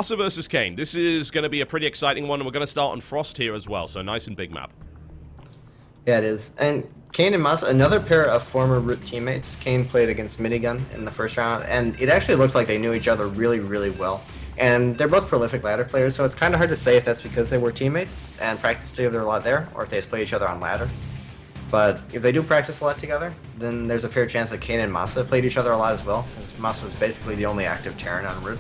MaSa versus Kane. This is going to be a pretty exciting one, and we're going to start on Frost here as well, so nice and big map. Yeah, it is. And Kane and MaSa, another pair of former Root teammates. Kane played against Minigun in the first round, and it actually looked like they knew each other really, really well. And they're both prolific ladder players, so it's kind of hard to say if that's because they were teammates and practiced together a lot there, or if they just play each other on ladder. But if they do practice a lot together, then there's a fair chance that Kane and MaSa played each other a lot as well, because MaSa was basically the only active Terran on Root.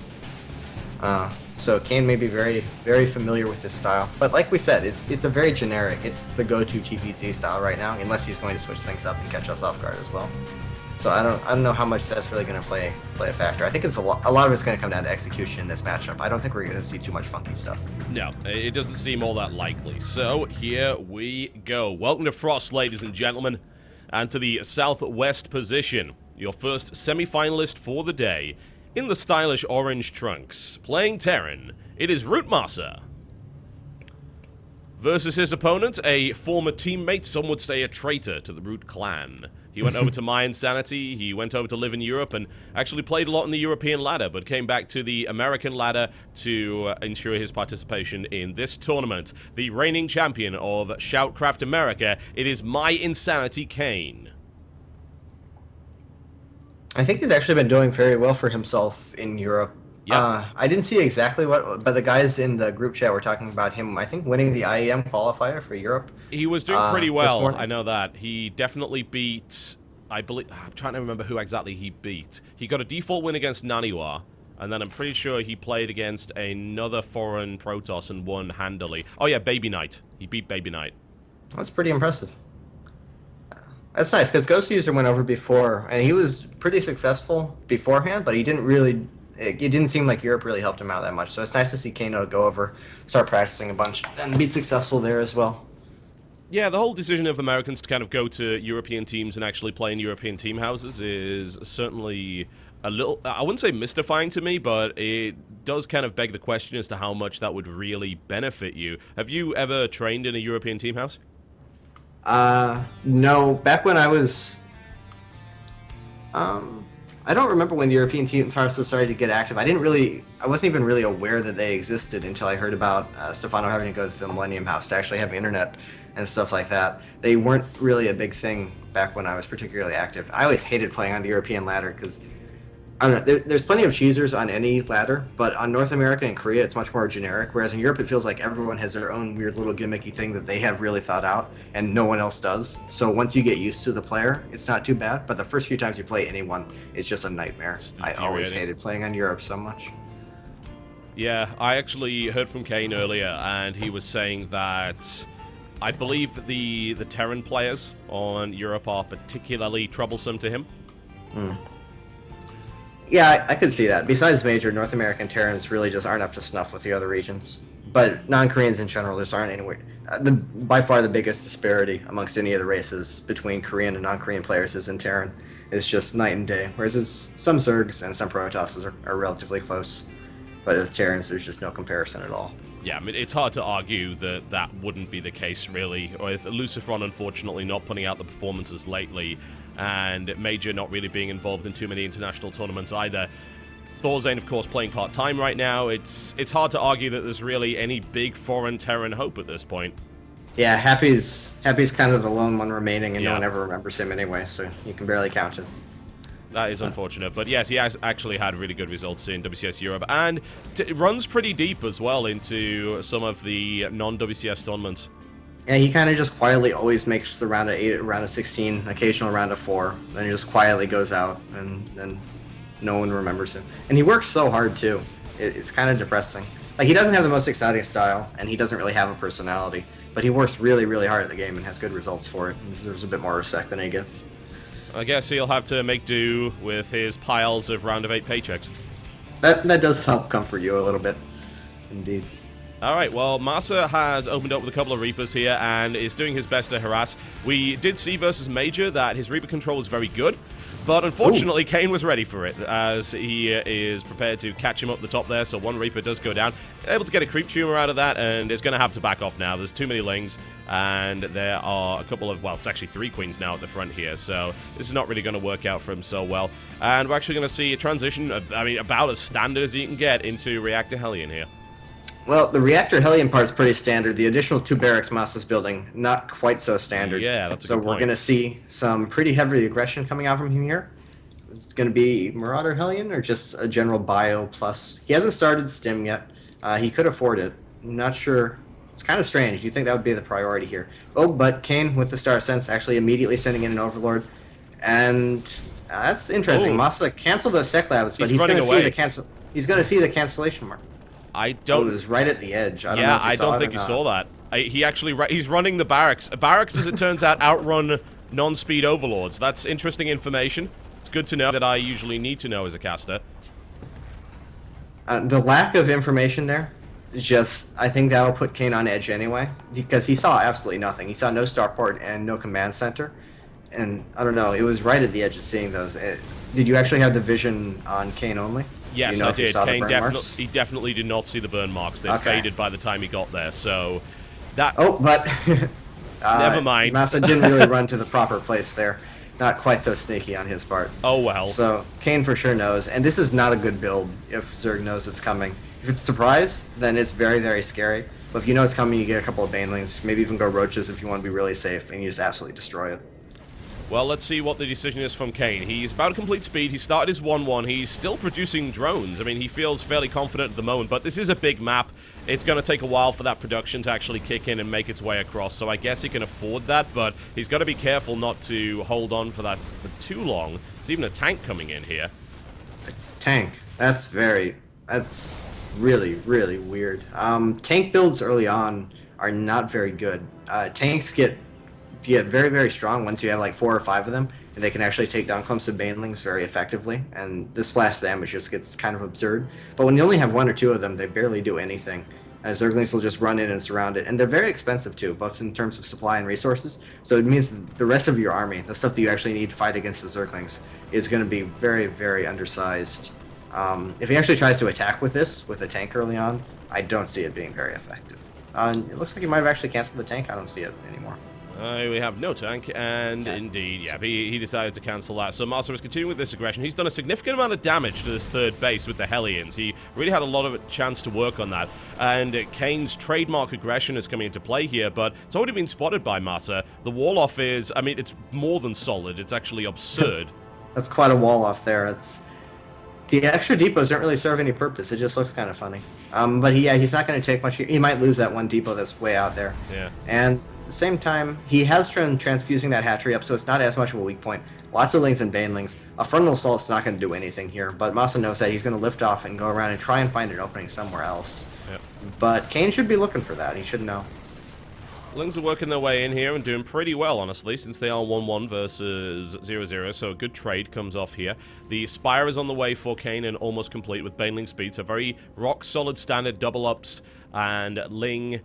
So Kane may be very, very familiar with this style. But like we said, it's a very generic, it's the go-to TPZ style right now, unless he's going to switch things up and catch us off guard as well. So I don't know how much that's really going to play a factor. I think it's a lot of it's going to come down to execution in this matchup. I don't think we're going to see too much funky stuff. No, it doesn't seem all that likely. So here we go. Welcome to Frost, ladies and gentlemen, and to the southwest position. Your first semi-finalist for the day. In the stylish orange trunks, playing Terran, it is ROOTMasa. Versus his opponent, a former teammate, some would say a traitor to the Root clan. He went over to mYinsanity, he went over to live in Europe, and actually played a lot in the European ladder, but came back to the American ladder to ensure his participation in this tournament. The reigning champion of ShoutCraft America, it is mYinsanity.Kane. I think he's actually been doing very well for himself in Europe. Yep. I didn't see exactly what, but the guys in the group chat were talking about him, I think, winning the IEM qualifier for Europe. He was doing pretty well, I know that. He definitely beat, I believe, I'm trying to remember who exactly he beat. He got a default win against Naniwa, and then I'm pretty sure he played against another foreign Protoss and won handily. Oh yeah, Baby Knight. He beat Baby Knight. That's pretty impressive. That's nice, because Ghost User went over before, and he was pretty successful beforehand, but he didn't really, it didn't seem like Europe really helped him out that much. So it's nice to see Kano go over, start practicing a bunch, and be successful there as well. Yeah, the whole decision of Americans to kind of go to European teams and actually play in European team houses is certainly a little, I wouldn't say mystifying to me, but it does kind of beg the question as to how much that would really benefit you. Have you ever trained in a European team house? No. Back when I was, I don't remember when the European team houses started to get active. I wasn't even really aware that they existed until I heard about Stefano having to go to the Millennium House to actually have internet and stuff like that. They weren't really a big thing back when I was particularly active. I always hated playing on the European ladder because, I don't know, there's plenty of cheesers on any ladder, but on North America and Korea, it's much more generic, whereas in Europe, it feels like everyone has their own weird little gimmicky thing that they have really thought out, and no one else does. So once you get used to the player, it's not too bad, but the first few times you play anyone, it's just a nightmare. I always hated playing on Europe so much. Yeah, I actually heard from Kane earlier, and he was saying that I believe the Terran players on Europe are particularly troublesome to him. Yeah, I could see that. Besides Major, North American Terrans really just aren't up to snuff with the other regions. But non-Koreans in general just aren't anywhere. By far the biggest disparity amongst any of the races between Korean and non-Korean players is in Terran. It's just night and day. Whereas some Zergs and some Protosses are relatively close. But with Terrans, there's just no comparison at all. Yeah, I mean, it's hard to argue that that wouldn't be the case, really. Or with Luciferon, unfortunately, not putting out the performances lately, and Major not really being involved in too many international tournaments either. Thorzane, of course, playing part-time right now. It's hard to argue that there's really any big foreign Terran hope at this point. Yeah, Happy's kind of the lone one remaining, and no one ever remembers him anyway, so you can barely count him. That is unfortunate, but yes, he has actually had really good results in WCS Europe, and runs pretty deep as well into some of the non-WCS tournaments. Yeah, he kind of just quietly always makes the round of 8, round of 16, occasional round of 4, then he just quietly goes out, and then no one remembers him. And he works so hard, too. It's kind of depressing. Like, he doesn't have the most exciting style, and he doesn't really have a personality, but he works really, really hard at the game and has good results for it. And there's a bit more respect than he gets. I guess he'll have to make do with his piles of round of 8 paychecks. That does help comfort you a little bit, indeed. Alright, well, MaSa has opened up with a couple of Reapers here and is doing his best to harass. We did see versus Major that his Reaper control is very good, But unfortunately, Kane was ready for it, as he is prepared to catch him up the top there, so one Reaper does go down. Able to get a creep tumor out of that, and is going to have to back off now. There's too many lings, and there are a couple of, well, it's actually 3 queens now at the front here, so this is not really going to work out for him so well. And we're actually going to see a transition, I mean, about as standard as you can get into Reactor Hellion here. Well, the Reactor Hellion part is pretty standard. The additional 2 barracks MaSa's building, not quite so standard. Yeah, that's a so good point. We're going to see some pretty heavy aggression coming out from him here. It's going to be Marauder Hellion or just a general bio plus. He hasn't started Stim yet. He could afford it. I'm not sure. It's kind of strange. You'd think that would be the priority here. Oh, but Kane with the Star Sense actually immediately sending in an Overlord. And that's interesting. MaSa canceled those tech labs, but he's going to see the cancel. He's going to see the cancellation mark. I don't. Oh, it was right at the edge. I don't know yeah, if you I saw don't it think or you not. saw that. He actually he's running the barracks. Barracks, as it turns out, outrun non-speed overlords. That's interesting information. It's good to know that I usually need to know as a caster. The lack of information there is just, I think that'll put Kane on edge anyway, because he saw absolutely nothing. He saw no starport and no command center, and I don't know, it was right at the edge of seeing those. Did you actually have the vision on Kane only? Yes, Do you know I if you did. saw the Kane burn marks? he definitely did not see the burn marks. They Okay. faded by the time he got there, so that... Oh, but Never mind. MaSa didn't really run to the proper place there. Not quite so sneaky on his part. Oh, well. So Kane for sure knows, and this is not a good build if Zerg knows it's coming. If it's a surprise, then it's very, very scary. But if you know it's coming, you get a couple of banelings, maybe even go roaches if you want to be really safe, and you just absolutely destroy it. Well, let's see what the decision is from Kane. He's about to complete speed. He started his 1-1. He's still producing drones. I mean, he feels fairly confident at the moment, but this is a big map. It's going to take a while for that production to actually kick in and make its way across, so I guess he can afford that, but he's got to be careful not to hold on for that for too long. There's even a tank coming in here. Tank. That's really, really weird. Tank builds early on are not very good. Tanks get very, very strong once you have like 4 or 5 of them, and they can actually take down clumps of banelings very effectively, and the splash damage just gets kind of absurd. But when you only have 1 or 2 of them, they barely do anything, as Zerglings will just run in and surround it, and they're very expensive too, both in terms of supply and resources, so it means the rest of your army, the stuff that you actually need to fight against the Zerglings, is going to be very, very undersized. If he actually tries to attack with this, with a tank early on, I don't see it being very effective. It looks like he might have actually canceled the tank. I don't see it anymore. We have no tank, and indeed, yeah, he decided to cancel that. So MaSa is continuing with this aggression. He's done a significant amount of damage to this 3rd base with the Hellions. He really had a lot of a chance to work on that. And Kane's trademark aggression is coming into play here, but it's already been spotted by MaSa. The wall-off is, I mean, it's more than solid. It's actually absurd. That's quite a wall-off there. The extra depots don't really serve any purpose. It just looks kind of funny. But he's not going to take much. He might lose that 1 depot that's way out there. Yeah. And at the same time, he has been transfusing that hatchery up, so it's not as much of a weak point. Lots of lings and banelings. A frontal assault's not going to do anything here, but MaSa knows that he's going to lift off and go around and try and find an opening somewhere else. Yep. But Kane should be looking for that. He should know. Lings are working their way in here and doing pretty well, honestly, since they are 1-1 versus 0-0, so a good trade comes off here. The Spire is on the way for Kane and almost complete with baneling speed, so very rock-solid standard double-ups and Ling,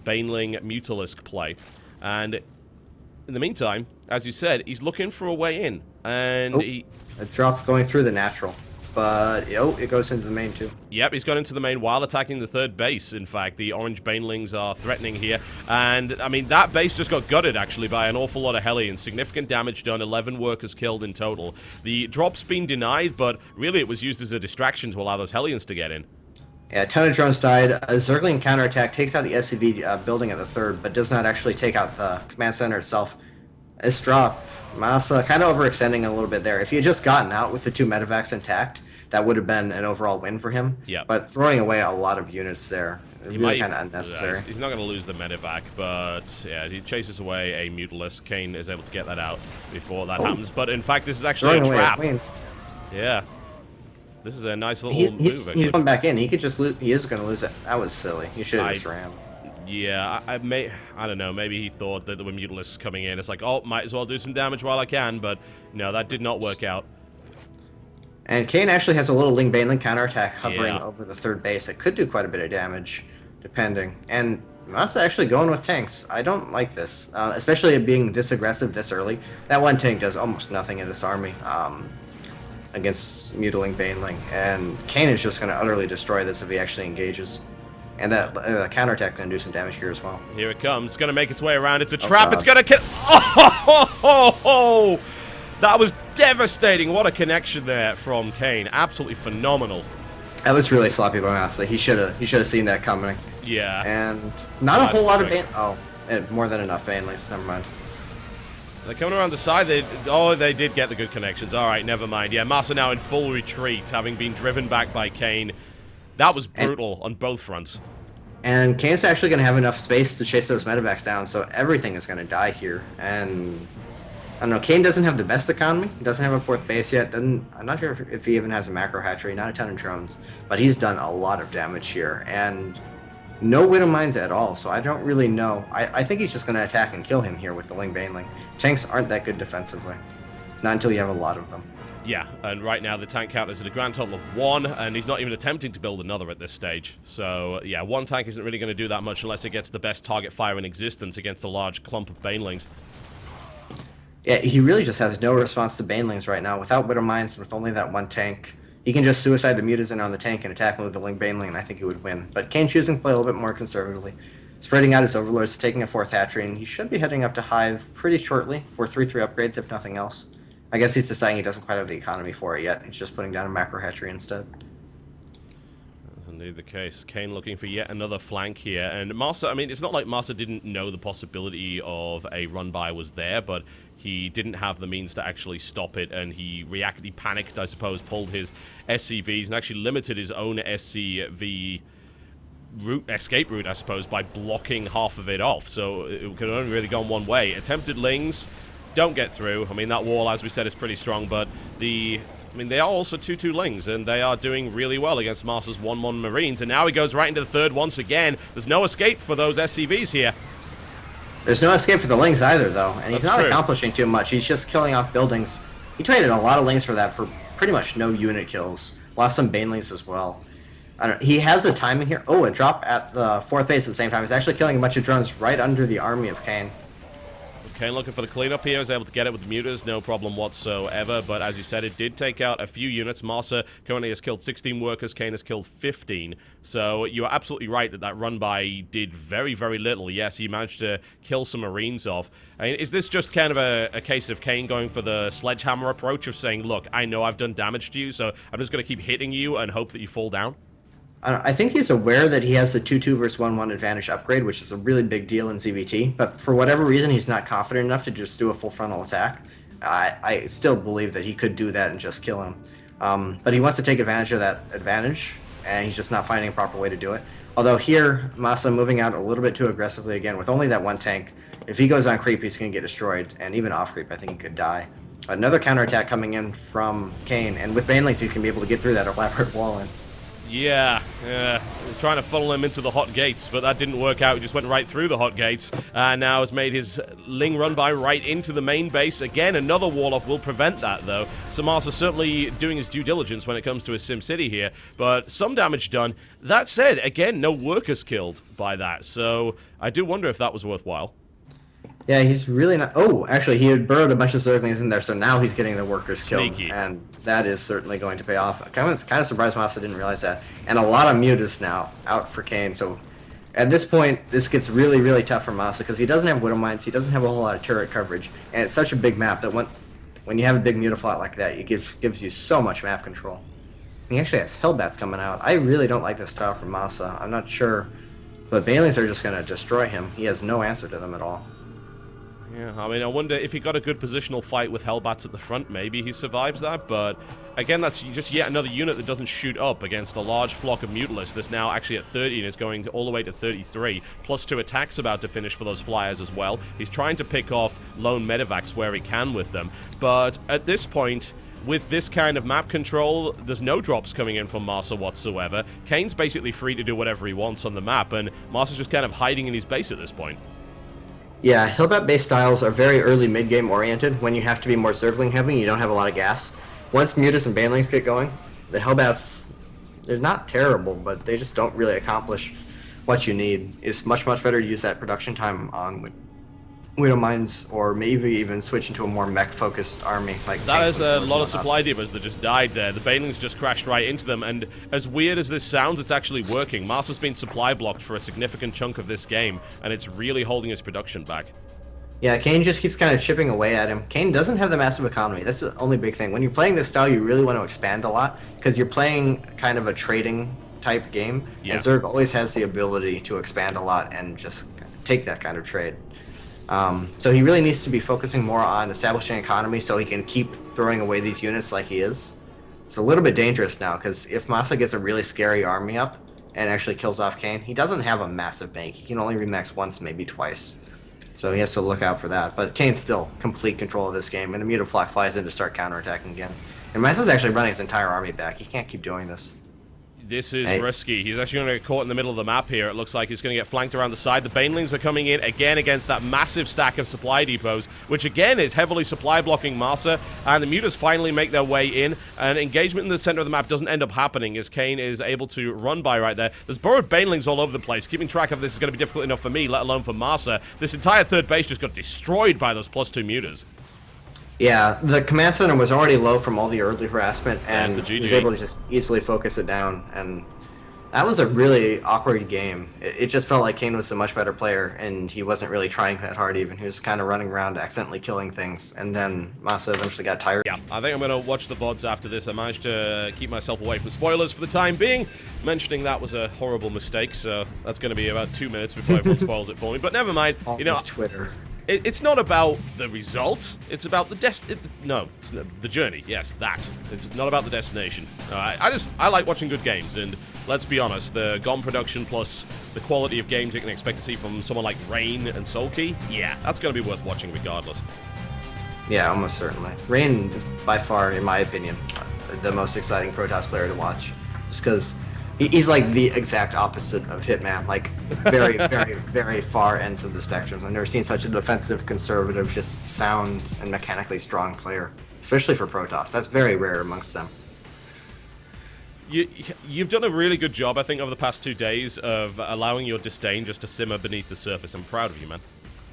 baneling, Mutalisk play. And in the meantime, as you said, he's looking for a way in, and a drop going through the natural. But, it goes into the main, too. Yep, he's gone into the main while attacking the 3rd base, in fact. The orange banelings are threatening here. And, I mean, that base just got gutted, actually, by an awful lot of Hellions. Significant damage done, 11 workers killed in total. The drop's been denied, but really it was used as a distraction to allow those Hellions to get in. Yeah, a ton of drones died. A Zergling counterattack takes out the SCV building at the 3rd, but does not actually take out the command center itself. This drop, MaSa kind of overextending a little bit there. If he had just gotten out with the 2 medevacs intact, that would have been an overall win for him. Yeah. But throwing away a lot of units there, really kind of unnecessary. He's not going to lose the medevac, but yeah, he chases away a Mutalisk. Kane is able to get that out before that happens. But in fact, this is actually a trap. Yeah. This is a nice little move. He's going back in. He could just lose. He is going to lose it. That was silly. He should have just ran. Yeah, I don't know. Maybe he thought that there were Mutalisks coming in. It's like, oh, might as well do some damage while I can. But no, that did not work out. And Kane actually has a little Ling Baneling counterattack hovering over the 3rd base. It could do quite a bit of damage, depending. And MaSa actually going with tanks. I don't like this, especially it being this aggressive this early. That one tank does almost nothing in this army against Mutiling Baneling, and Kane is just going to utterly destroy this if he actually engages. And that counterattack going to do some damage here as well. Here it comes. It's going to make its way around. It's a trap. God. It's going to kill. Oh! That was devastating. What a connection there from Kane. Absolutely phenomenal. That was really sloppy by MaSa. He should have seen that coming. Yeah. And not a whole lot of more than enough banelings. Never mind. They're coming around the side. They did get the good connections. All right, never mind. Yeah, MaSa now in full retreat, having been driven back by Kane. That was brutal on both fronts. And Kane's actually going to have enough space to chase those medevacs down, so everything is going to die here. And I don't know, Kane doesn't have the best economy. He doesn't have a 4th base yet. I'm not sure if he even has a macro hatchery, not a ton of drones. But he's done a lot of damage here. And no Widow Mines at all, so I don't really know. I think he's just going to attack and kill him here with the Ling Baneling. Tanks aren't that good defensively. Not until you have a lot of them. Yeah, and right now the tank count is at a grand total of 1, and he's not even attempting to build another at this stage. So, yeah, 1 tank isn't really going to do that much unless it gets the best target fire in existence against a large clump of Banelings. Yeah, he really just has no response to Banelings right now. Without Widow Mines, with only that 1 tank, he can just suicide the Mutazin on the tank and attack him with the Ling Baneling, and I think he would win. But Kane choosing to play a little bit more conservatively. Spreading out his overlords, taking a 4th hatchery, and he should be heading up to Hive pretty shortly for 3/3 upgrades, if nothing else. I guess he's deciding he doesn't quite have the economy for it yet. He's just putting down a macro hatchery instead. That's indeed the case. Kane looking for yet another flank here. And MaSa, I mean, it's not like MaSa didn't know the possibility of a run-by was there, but he didn't have the means to actually stop it, and he panicked, I suppose, pulled his SCVs, and actually limited his own SCV escape route, I suppose, by blocking half of it off. So it could have only really gone one way. Attempted Lings don't get through. I mean, that wall, as we said, is pretty strong, but they are also 2/2 Lings, and they are doing really well against MaSa's 1/1 Marines, and now he goes right into the 3rd once again. There's no escape for those SCVs here. There's no escape for the Lings either, though, and he's That's not true. accomplishing too much. He's just killing off buildings. He traded a lot of Lings for that for pretty much no unit kills. Lost some Banelings as well. He has a timing here. Oh, a drop at the 4th base at the same time. He's actually killing a bunch of drones right under the army of Kane. Kane looking for the cleanup here, is able to get it with the mutas, no problem whatsoever, but as you said, it did take out a few units. MaSa currently has killed 16 workers, Kane has killed 15, so you are absolutely right that run-by did very, very little. Yes, he managed to kill some Marines off. I mean, is this just kind of a case of Kane going for the sledgehammer approach of saying, look, I know I've done damage to you, so I'm just going to keep hitting you and hope that you fall down? I think he's aware that he has the 2/2 versus 1/1 advantage upgrade, which is a really big deal in ZVT, but for whatever reason, he's not confident enough to just do a full frontal attack. I still believe that he could do that and just kill him. But he wants to take advantage of that advantage, and he's just not finding a proper way to do it. Although here, MaSa moving out a little bit too aggressively again, with only that 1 tank. If he goes on creep, he's going to get destroyed, and even off creep, I think he could die. Another counterattack coming in from Kane, and with Banelings, you can be able to get through that elaborate wall in. Yeah, trying to funnel him into the hot gates, but that didn't work out. He just went right through the hot gates, and now has made his Ling run-by right into the main base. Again, another wall-off will prevent that, though. So MaSa certainly doing his due diligence when it comes to his SimCity here, but some damage done. That said, again, no workers killed by that, so I do wonder if that was worthwhile. Yeah, he's really not... Oh, actually, he had burrowed a bunch of Zerglings in there, so now he's getting the workers killed. Sneaky. And that is certainly going to pay off. Kind of surprised MaSa didn't realize that. And a lot of mutas now out for Kane, so at this point, this gets really, really tough for MaSa, because he doesn't have Widow Mines, he doesn't have a whole lot of turret coverage, and it's such a big map that when you have a big mutaflot like that, it gives you so much map control. He actually has Hellbats coming out. I really don't like this style from MaSa. I'm not sure, but Banelings are just going to destroy him. He has no answer to them at all. Yeah, I mean, I wonder if he got a good positional fight with Hellbats at the front, maybe he survives that, but again, that's just yet another unit that doesn't shoot up against a large flock of Mutalisks that's now actually at 30 and is going all the way to 33, plus 2 attacks about to finish for those flyers as well. He's trying to pick off lone medevacs where he can with them, but at this point, with this kind of map control, there's no drops coming in from MaSa whatsoever. Kane's basically free to do whatever he wants on the map, and MaSa's just kind of hiding in his base at this point. Yeah, Hellbat-based styles are very early mid-game oriented when you have to be more Zergling heavy and you don't have a lot of gas. Once Mutas and Banelings get going, the Hellbats, they're not terrible, but they just don't really accomplish what you need. It's much better to use that production time on Widow Mines, or maybe even switch into a more mech-focused army. Like that is a lot of supply divas that just died there. The banelings just crashed right into them, and as weird as this sounds, it's actually working. MaSa's been supply blocked for a significant chunk of this game, and it's really holding his production back. Yeah, Kane just keeps kind of chipping away at him. Kane doesn't have the massive economy. That's the only big thing. When you're playing this style, you really want to expand a lot, because you're playing kind of a trading type game, and Zerg always has the ability to expand a lot and just take that kind of trade. So he really needs to be focusing more on establishing economy so he can keep throwing away these units like he is. It's a little bit dangerous now, because if MaSa gets a really scary army up and actually kills off Kane, he doesn't have a massive bank. He can only remax once, maybe twice. So he has to look out for that. But Kane's still complete control of this game, and the Mutaflock flies in to start counterattacking again. And MaSa's actually running his entire army back. He can't keep doing this. This is risky. He's actually going to get caught in the middle of the map here. It looks like he's going to get flanked around the side. The banelings are coming in again against that massive stack of supply depots, which again is heavily supply blocking MaSa. And the mutas finally make their way in. And engagement in the center of the map doesn't end up happening as Kane is able to run by right there. There's burrowed banelings all over the place. Keeping track of this is going to be difficult enough for me, let alone for MaSa. This entire third base just got destroyed by those +2 mutas. Yeah, the command center was already low from all the early harassment, and he was able to just easily focus it down. And that was a really awkward game. It just felt like Kane was the much better player, and he wasn't really trying that hard even. He was kind of running around, accidentally killing things, and then MaSa eventually got tired. Yeah, I think I'm going to watch the VODs after this. I managed to keep myself away from spoilers for the time being. Mentioning that was a horrible mistake, so that's going to be about 2 minutes before everyone spoils it for me. But never mind. You know, Twitter. It's not about the result. It's about the the journey. Yes, that. It's not about the destination. I like watching good games, and let's be honest, the GOM production plus the quality of games you can expect to see from someone like Rain and Sulky, yeah, that's going to be worth watching regardless. Yeah, almost certainly. Rain is by far, in my opinion, the most exciting Protoss player to watch, just because he's like the exact opposite of Hitman, like very, very far ends of the spectrum. I've never seen such a defensive, conservative, just sound and mechanically strong player, especially for Protoss. That's very rare amongst them. You've done a really good job, I think, over the past 2 days of allowing your disdain just to simmer beneath the surface. I'm proud of you, man.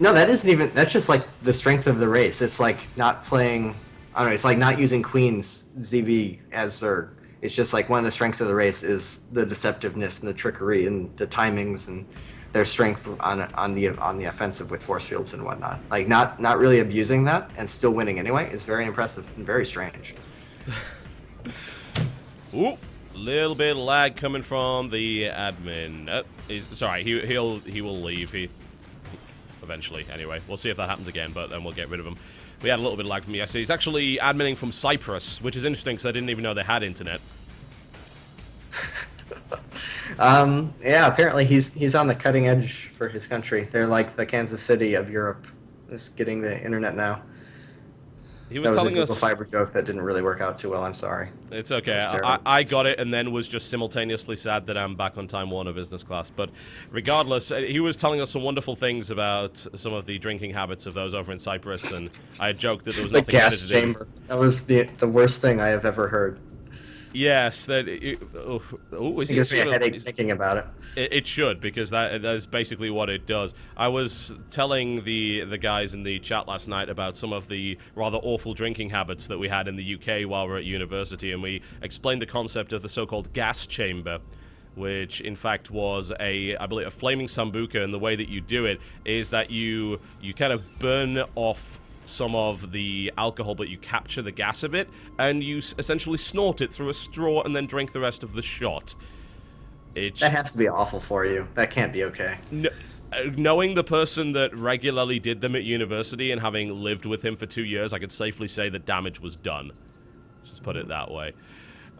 No, that isn't even, that's just like the strength of the race. It's like not playing, I don't know, it's like not using Queen's ZV as Zerg. It's just like one of the strengths of the race is the deceptiveness and the trickery and the timings and their strength on the offensive with force fields and whatnot. Like not really abusing that and still winning anyway is very impressive and very strange. Ooh, little bit of lag coming from the admin. Sorry, he will leave. Eventually, anyway. We'll see if that happens again, but then we'll get rid of him. We had a little bit of lag from yesterday. He's actually adminning from Cyprus, which is interesting because I didn't even know they had internet. Yeah, apparently he's on the cutting edge for his country. They're like the Kansas City of Europe. Just getting the internet now. He was telling us a fiber joke that didn't really work out too well. I'm sorry. It's okay. I got it and then was just simultaneously sad that I'm back on Time Warner business class. But regardless, he was telling us some wonderful things about some of the drinking habits of those over in Cyprus, and I had joked that there was nothing gas chamber. That was the worst thing I have ever heard. Yes, that. It gives me a headache thinking about it. It should, because that is basically what it does. I was telling the guys in the chat last night about some of the rather awful drinking habits that we had in the UK while we were at university, and we explained the concept of the so-called gas chamber, which in fact was I believe a flaming sambuca, and the way that you do it is that you kind of burn off some of the alcohol, but you capture the gas of it, and you essentially snort it through a straw and then drink the rest of the shot. That has to be awful for you. That can't be okay. Knowing the person that regularly did them at university and having lived with him for 2 years, I could safely say that damage was done. Just put it that way.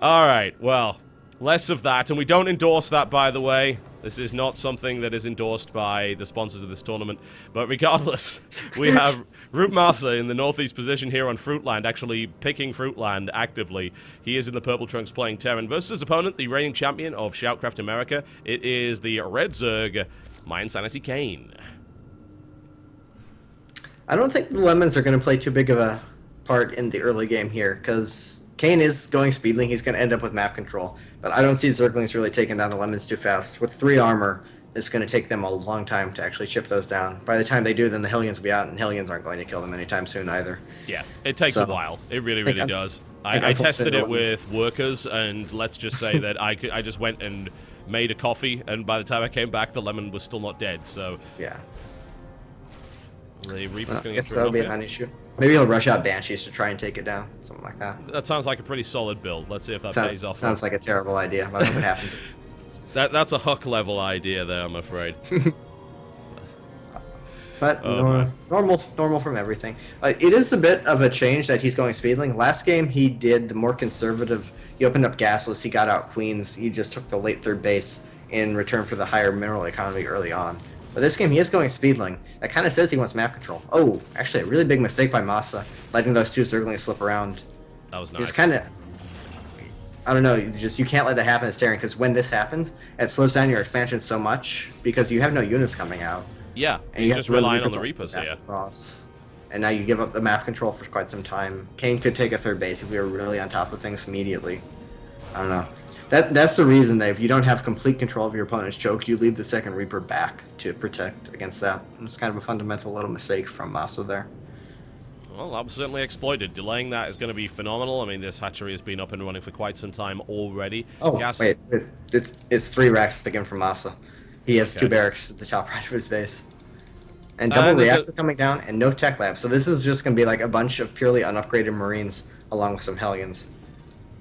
Alright, well, less of that, and we don't endorse that, by the way. This is not something that is endorsed by the sponsors of this tournament. But regardless, we have ROOTMasa in the northeast position here on Fruitland, actually picking Fruitland actively. He is in the purple trunks playing Terran versus his opponent, the reigning champion of ShoutCraft America. It is the red Zerg, mYinsanity.Kane. I don't think the lemons are going to play too big of a part in the early game here, because Kane is going speedling. He's going to end up with map control. But I don't see Zerglings really taking down the lemons too fast. With 3 armor it's going to take them a long time to actually chip those down. By the time they do, then the Hellions will be out, and Hellions aren't going to kill them anytime soon either. Yeah, it takes a while. It really, really does. I tested it with workers, and let's just say that I just went and made a coffee, and by the time I came back, the lemon was still not dead, so... Yeah. The Reaper's going to get through. That'll be a non-issue. Maybe he'll rush out Banshees to try and take it down, something like that. That sounds like a pretty solid build. Let's see if that pays off. Sounds like a terrible idea, but I hope it happens. That's a Huck level idea there, I'm afraid. But normal from everything. It is a bit of a change that he's going Speedling. Last game he did the more conservative. He opened up Gasless, he got out Queens, he just took the late third base in return for the higher mineral economy early on. But this game he is going Speedling. That kind of says he wants map control. Oh, actually a really big mistake by MaSa, letting those two Zerglings slip around. That was nice. Just kind of... I don't know, you can't let that happen at Staring, because when this happens, it slows down your expansion so much, because you have no units coming out. Yeah, and he's just relying on the Reapers here. Across. And now you give up the map control for quite some time. Kane could take a third base if we were really on top of things immediately. I don't know. That's the reason that if you don't have complete control of your opponent's choke, you leave the second Reaper back to protect against that. It's kind of a fundamental little mistake from MaSa there. Well, that was certainly exploited. Delaying that is going to be phenomenal. I mean, this hatchery has been up and running for quite some time already. Oh, wait. It's 3 racks again from MaSa. He has 2 barracks at the top right of his base. And double reactor coming down and no tech lab. So this is just going to be like a bunch of purely unupgraded Marines along with some Hellions.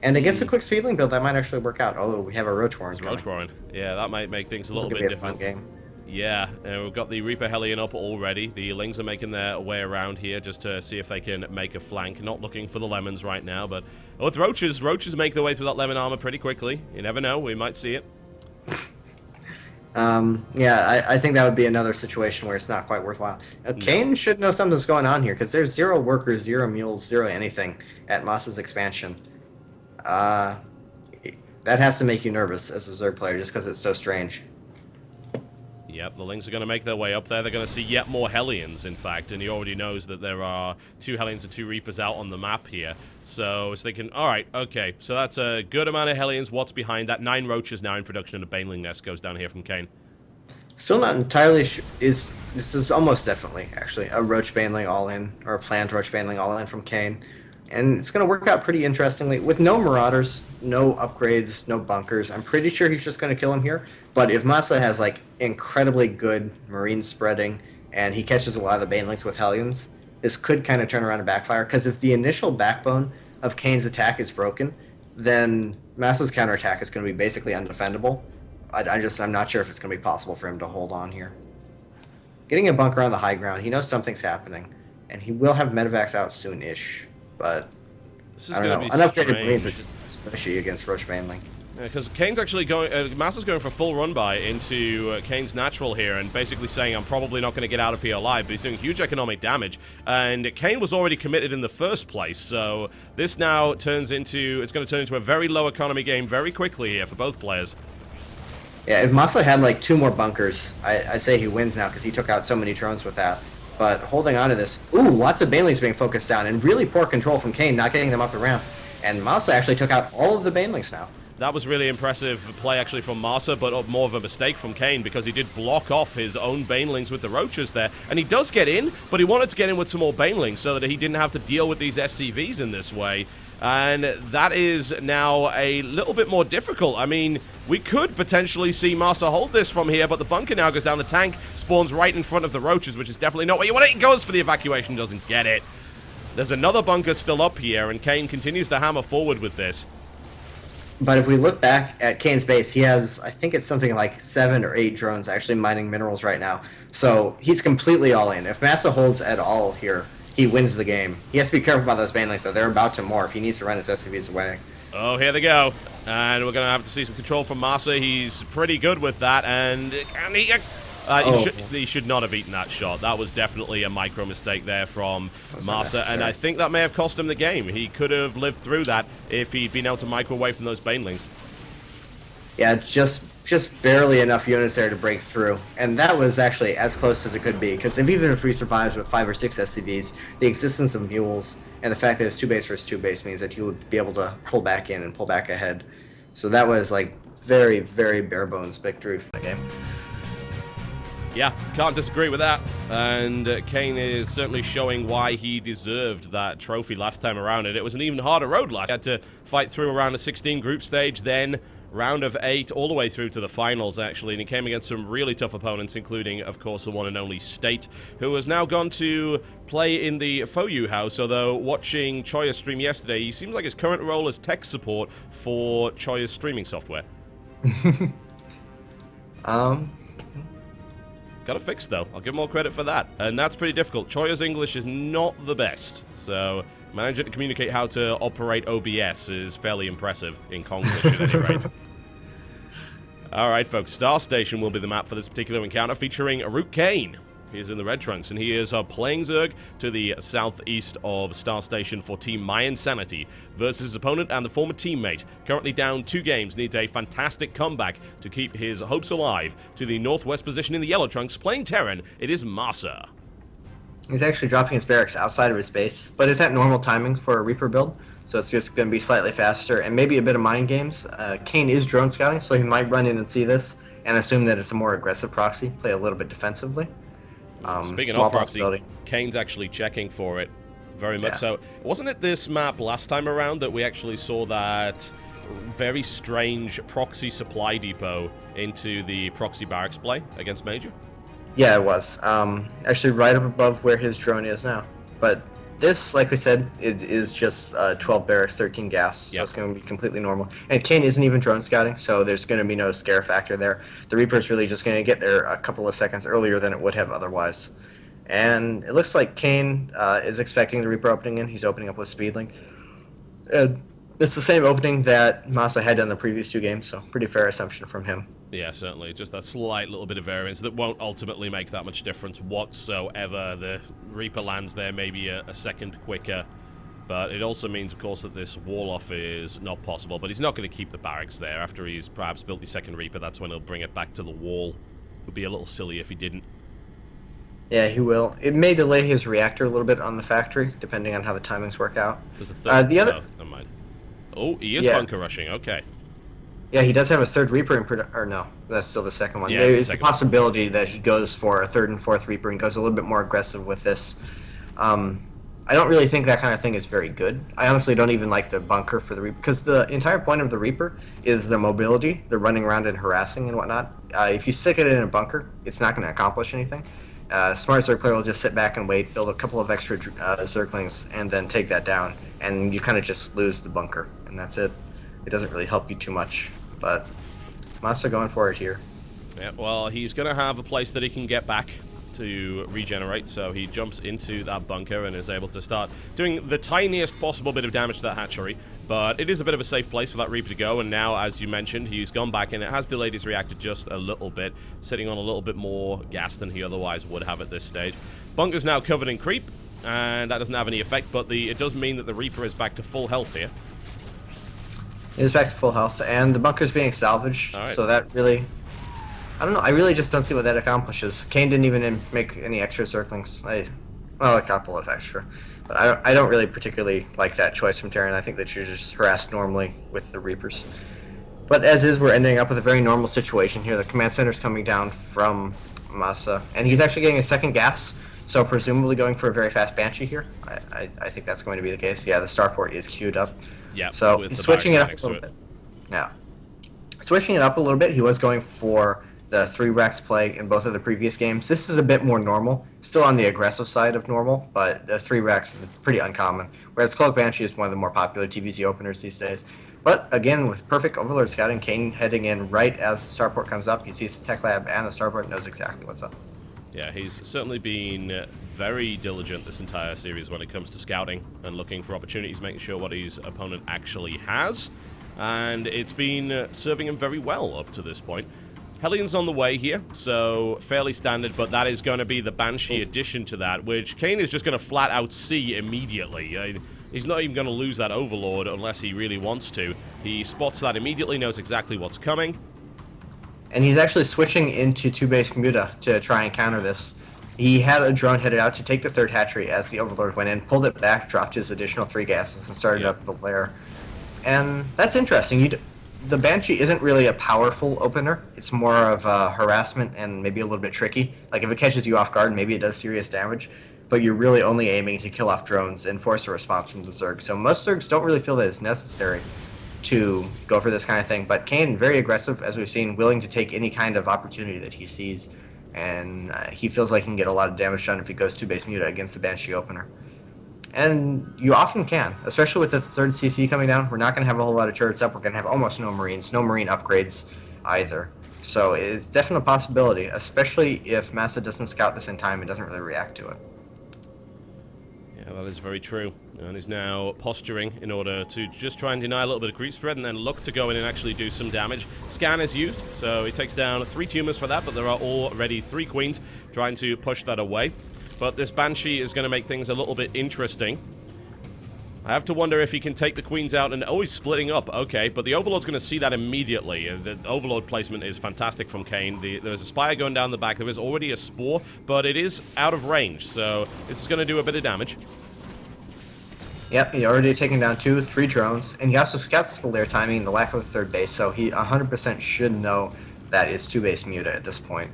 And against a quick Speedling build, that might actually work out. Although we have a Roach Warren. Roach Warren. Yeah, that might make things a little bit different. This is going to be a fun game. Yeah, we've got the Reaper Hellion up already. The Lings are making their way around here just to see if they can make a flank. Not looking for the lemons right now, but with Roaches make their way through that lemon armor pretty quickly. You never know, we might see it. Yeah, I think that would be another situation where it's not quite worthwhile. Kane should know something's going on here, because there's 0 workers, 0 mules, 0 anything at MaSa's expansion. That has to make you nervous as a Zerg player, just because it's so strange. Yep, the Lings are going to make their way up there. They're going to see yet more Hellions, in fact, and he already knows that there are 2 Hellions and 2 Reapers out on the map here. So he's thinking, alright, okay, so that's a good amount of Hellions. What's behind that? 9 Roaches now in production, and a baneling nest goes down here from Kane. Still not entirely sure. This is almost definitely, actually, a Roach baneling all-in, or a planned Roach baneling all-in from Kane. And it's going to work out pretty interestingly. With no Marauders, no upgrades, no bunkers, I'm pretty sure he's just going to kill him here. But if MaSa has, like, incredibly good Marine spreading, and he catches a lot of the banelings with Hellions, this could kind of turn around and backfire. Because if the initial backbone of Kane's attack is broken, then MaSa's counterattack is going to be basically undefendable. I'm not sure if it's going to be possible for him to hold on here. Getting a bunker on the high ground, he knows something's happening. And he will have medevacs out soon-ish. But, I don't know, unupgraded Marines are just squishy against Roach baneling. Because Kane's actually going, MaSa's going for full run by into Kane's natural here and basically saying, I'm probably not going to get out of here alive, but he's doing huge economic damage. And Kane was already committed in the first place, so this now turns into, it's going to turn into a very low economy game very quickly here for both players. Yeah, if MaSa had like 2 more bunkers, I'd say he wins now because he took out so many drones with that. But holding on to this, ooh, lots of banelings being focused down, and really poor control from Kane, not getting them off the ramp. And MaSa actually took out all of the banelings now. That was really impressive play actually from MaSa, but more of a mistake from Kane because he did block off his own banelings with the Roaches there. And he does get in, but he wanted to get in with some more banelings so that he didn't have to deal with these SCVs in this way. And that is now a little bit more difficult. I mean, we could potentially see MaSa hold this from here, but the bunker now goes down. The tank spawns right in front of the Roaches, which is definitely not what you want. He goes for the evacuation, doesn't get it. There's another bunker still up here, and Kane continues to hammer forward with this. But if we look back at Kane's base, he has, I think it's something like 7 or 8 drones actually mining minerals right now. So he's completely all in. If MaSa holds at all here, he wins the game. He has to be careful about those banelings, so they're about to morph. He needs to run his SCVs away. Oh, here they go. And we're going to have to see some control from MaSa. He's pretty good with that, and he should not have eaten that shot. That was definitely a micro mistake there from MaSa, and I think that may have cost him the game. He could have lived through that if he'd been able to micro away from those banelings. Yeah, just barely enough units there to break through, and that was actually as close as it could be, because even if he survives with 5 or 6 SCVs, the existence of mules and the fact that it's 2 base versus 2 base means that he would be able to pull back in and pull back ahead. So that was like very, very bare bones victory for the game. Yeah, can't disagree with that. And Kane is certainly showing why he deserved that trophy last time around. And it was an even harder road last. He had to fight through around a 16 group stage, then round of 8, all the way through to the finals, actually. And he came against some really tough opponents, including, of course, the one and only State, who has now gone to play in the Foyu house. Although, watching Choya's stream yesterday, he seems like his current role is tech support for Choya's streaming software. Got it fixed, though. I'll give him all credit for that. And that's pretty difficult. Choya's English is not the best, so managing to communicate how to operate OBS is fairly impressive in Konglish at any rate. Alright, folks. Star Station will be the map for this particular encounter, featuring Kane. He is in the red trunks, and he is playing Zerg to the southeast of Star Station for Team mYinsanity versus his opponent and the former teammate. Currently down 2 games, needs a fantastic comeback to keep his hopes alive. To the northwest position in the yellow trunks, playing Terran, it is MaSa. He's actually dropping his barracks outside of his base, but it's at normal timings for a Reaper build, so it's just going to be slightly faster and maybe a bit of mind games. Kane is drone scouting, so he might run in and see this and assume that it's a more aggressive proxy, play a little bit defensively. Speaking of proxy, Kane's actually checking for it very much so. Wasn't it this map last time around that we actually saw that very strange proxy supply depot into the proxy barracks play against Major? Yeah, it was. Actually right up above where his drone is now. But this, like we said, it is just 12 barracks, 13 gas, so it's going to be completely normal. And Kane isn't even drone scouting, so there's going to be no scare factor there. The Reaper's really just going to get there a couple of seconds earlier than it would have otherwise. And it looks like Kane is expecting the Reaper opening in. He's opening up with Speedling. It's the same opening that MaSa had done the previous 2 games, so pretty fair assumption from him. Yeah, certainly. Just that slight little bit of variance that won't ultimately make that much difference whatsoever. The Reaper lands there maybe a second quicker, but it also means, of course, that this wall-off is not possible. But he's not going to keep the barracks there. After he's perhaps built the second Reaper, that's when he'll bring it back to the wall. It would be a little silly if he didn't. Yeah, he will. It may delay his reactor a little bit on the factory, depending on how the timings work out. There's a third. The other... Oh, never mind. Oh, he is bunker rushing. Okay. Yeah, he does have a third Reaper in production. Or no, that's still the second one. Yeah, There's a possibility that he goes for a third and fourth Reaper and goes a little bit more aggressive with this. I don't really think that kind of thing is very good. I honestly don't even like the bunker for the Reaper, because the entire point of the Reaper is the mobility, the running around and harassing and whatnot. If you stick it in a bunker, it's not going to accomplish anything. Smart Zerg player will just sit back and wait, build a couple of extra Zerglings, and then take that down, and you kind of just lose the bunker, and that's it. It doesn't really help you too much, but MaSa going for it here. Yeah, well, he's going to have a place that he can get back to regenerate, so he jumps into that bunker and is able to start doing the tiniest possible bit of damage to that hatchery, but it is a bit of a safe place for that Reaper to go, and now, as you mentioned, he's gone back, and it has delayed his reactor just a little bit, sitting on a little bit more gas than he otherwise would have at this stage. Bunker's now covered in creep, and that doesn't have any effect, but it does mean that the Reaper is back to full health here. It is back to full health, and the bunker's being salvaged, so that really... I don't know, I really just don't see what that accomplishes. Kane didn't even make any extra Zerglings. Well, a couple of extra. But I don't really particularly like that choice from Terran. I think that you're just harassed normally with the Reapers. But as is, we're ending up with a very normal situation here. The command center's coming down from MaSa, and he's actually getting a second gas, so presumably going for a very fast Banshee here. I think that's going to be the case. Yeah, the starport is queued up. Yeah, so he's switching it up a little bit. Yeah. Switching it up a little bit, he was going for the 3 racks play in both of the previous games. This is a bit more normal, still on the aggressive side of normal, but the 3 racks is pretty uncommon, whereas Cloak Banshee is one of the more popular TVZ openers these days. But again, with perfect Overlord scouting, Kane heading in right as the starport comes up, he sees the tech lab and the starport, knows exactly what's up. Yeah, he's certainly been very diligent this entire series when it comes to scouting and looking for opportunities, making sure what his opponent actually has, and it's been serving him very well up to this point. Hellion's on the way here, so fairly standard, but that is going to be the Banshee addition to that, which Kane is just going to flat out see immediately. He's not even going to lose that Overlord unless he really wants to. He spots that immediately, knows exactly what's coming. And he's actually switching into 2-base Muta to try and counter this. He had a drone headed out to take the 3rd hatchery as the Overlord went in, pulled it back, dropped his additional 3 gases, and started up the lair. And that's interesting. the Banshee isn't really a powerful opener. It's more of a harassment and maybe a little bit tricky. Like if it catches you off guard, maybe it does serious damage, but you're really only aiming to kill off drones and force a response from the Zerg. So most Zergs don't really feel that it's necessary to go for this kind of thing. But Kane, very aggressive, as we've seen, willing to take any kind of opportunity that he sees. And he feels like he can get a lot of damage done if he goes 2-base Muta against the Banshee opener. And you often can, especially with the third CC coming down. We're not going to have a whole lot of turrets up. We're going to have almost no Marines, no Marine upgrades either. So it's definitely a possibility, especially if MaSa doesn't scout this in time and doesn't really react to it. Yeah, that is very true. And is now posturing in order to just try and deny a little bit of creep spread and then look to go in and actually do some damage. Scan is used, so he takes down 3 tumors for that, but there are already 3 queens trying to push that away. But this Banshee is going to make things a little bit interesting. I have to wonder if he can take the queens out and... Oh, he's splitting up. Okay, but the Overlord's going to see that immediately. The Overlord placement is fantastic from Kane. There's a Spire going down the back. There is already a Spore, but it is out of range, so this is going to do a bit of damage. Yep, he already taken down 2, 3 drones, and he also scouts the lair timing and the lack of a third base, so he 100% should know that it's 2-base Muta at this point.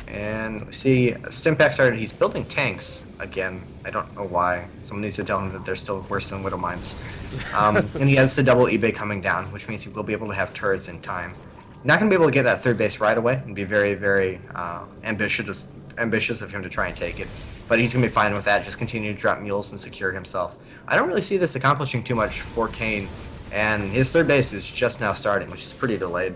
And we see Stimpack started. He's building tanks again. I don't know why. Someone needs to tell him that they're still worse than Widow Mines. And he has the double eBay coming down, which means he will be able to have turrets in time. Not going to be able to get that third base right away and be very, very ambitious of him to try and take it. But he's going to be fine with that. Just continue to drop mules and secure himself. I don't really see this accomplishing too much for Kane. And his third base is just now starting, which is pretty delayed.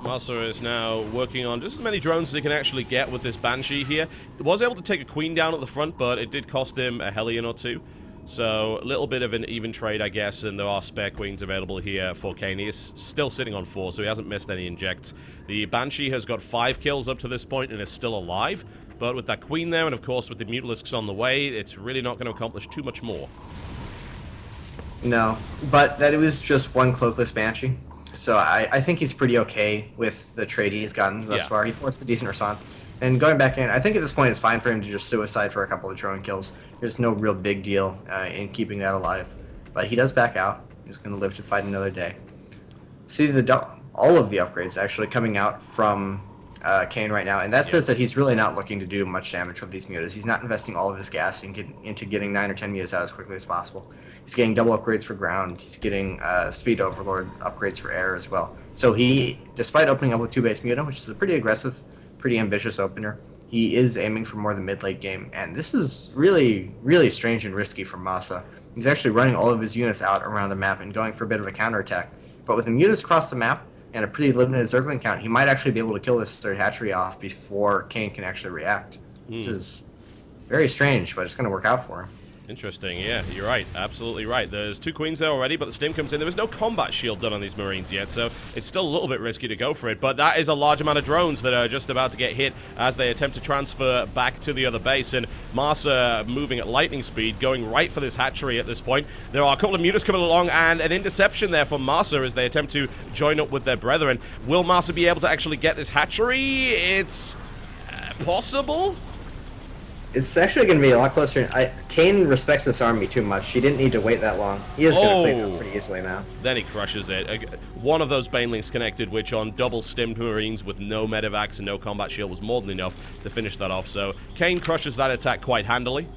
MaSa is now working on just as many drones as he can actually get with this Banshee here. He was able to take a queen down at the front, but it did cost him a Hellion or 2. So a little bit of an even trade, I guess, and there are spare queens available here for Kane. He is still sitting on 4, so he hasn't missed any injects. The Banshee has got 5 kills up to this point and is still alive. But with that queen there, and of course with the Mutalisks on the way, it's really not going to accomplish too much more. No, but that it was just one cloakless Banshee. So I think he's pretty okay with the trade he's gotten thus far. He forced a decent response. And going back in, I think at this point it's fine for him to just suicide for a couple of drone kills. There's no real big deal in keeping that alive. But he does back out. He's going to live to fight another day. See, all of the upgrades actually coming out from Kane right now. And that says that he's really not looking to do much damage with these mutas. He's not investing all of his gas into getting 9 or 10 mutas out as quickly as possible. He's getting double upgrades for ground. He's getting speed overlord upgrades for air as well. So he, despite opening up with 2-base Muta, which is a pretty aggressive, pretty ambitious opener, he is aiming for more the mid-late game. And this is really, really strange and risky for MaSa. He's actually running all of his units out around the map and going for a bit of a counterattack. But with the mutas across the map and a pretty limited Zergling count, he might actually be able to kill this third hatchery off before Kane can actually react. This is very strange, but it's going to work out for him. Interesting, yeah, you're right, absolutely right. There's 2 queens there already, but the stim comes in. There was no combat shield done on these Marines yet, so it's still a little bit risky to go for it, but that is a large amount of drones that are just about to get hit as they attempt to transfer back to the other base, and MaSa moving at lightning speed, going right for this hatchery at this point. There are a couple of mutas coming along, and an interception there from MaSa as they attempt to join up with their brethren. Will MaSa be able to actually get this hatchery? It's possible? It's actually going to be a lot closer. Kane respects this army too much. He didn't need to wait that long. He is going to clean it up pretty easily now. Then he crushes it. One of those banelings connected, which on double stimmed Marines with no medevacs and no combat shield was more than enough to finish that off. So Kane crushes that attack quite handily.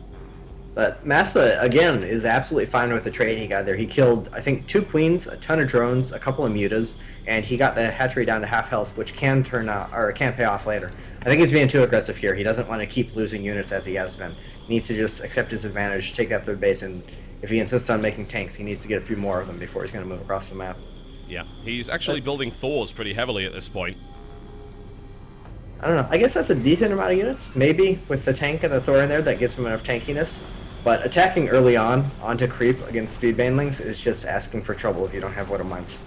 But MaSa, again, is absolutely fine with the trade he got there. He killed, I think, 2 queens, a ton of drones, a couple of mutas, and he got the hatchery down to half health, which can turn out, or can pay off later. I think he's being too aggressive here. He doesn't want to keep losing units as he has been. He needs to just accept his advantage, take that third base, and if he insists on making tanks, he needs to get a few more of them before he's going to move across the map. Yeah, he's actually building Thors pretty heavily at this point. I don't know. I guess that's a decent amount of units. Maybe with the tank and the Thor in there, that gives him enough tankiness. But attacking early on onto creep against speed banelings is just asking for trouble if you don't have Widow Mines.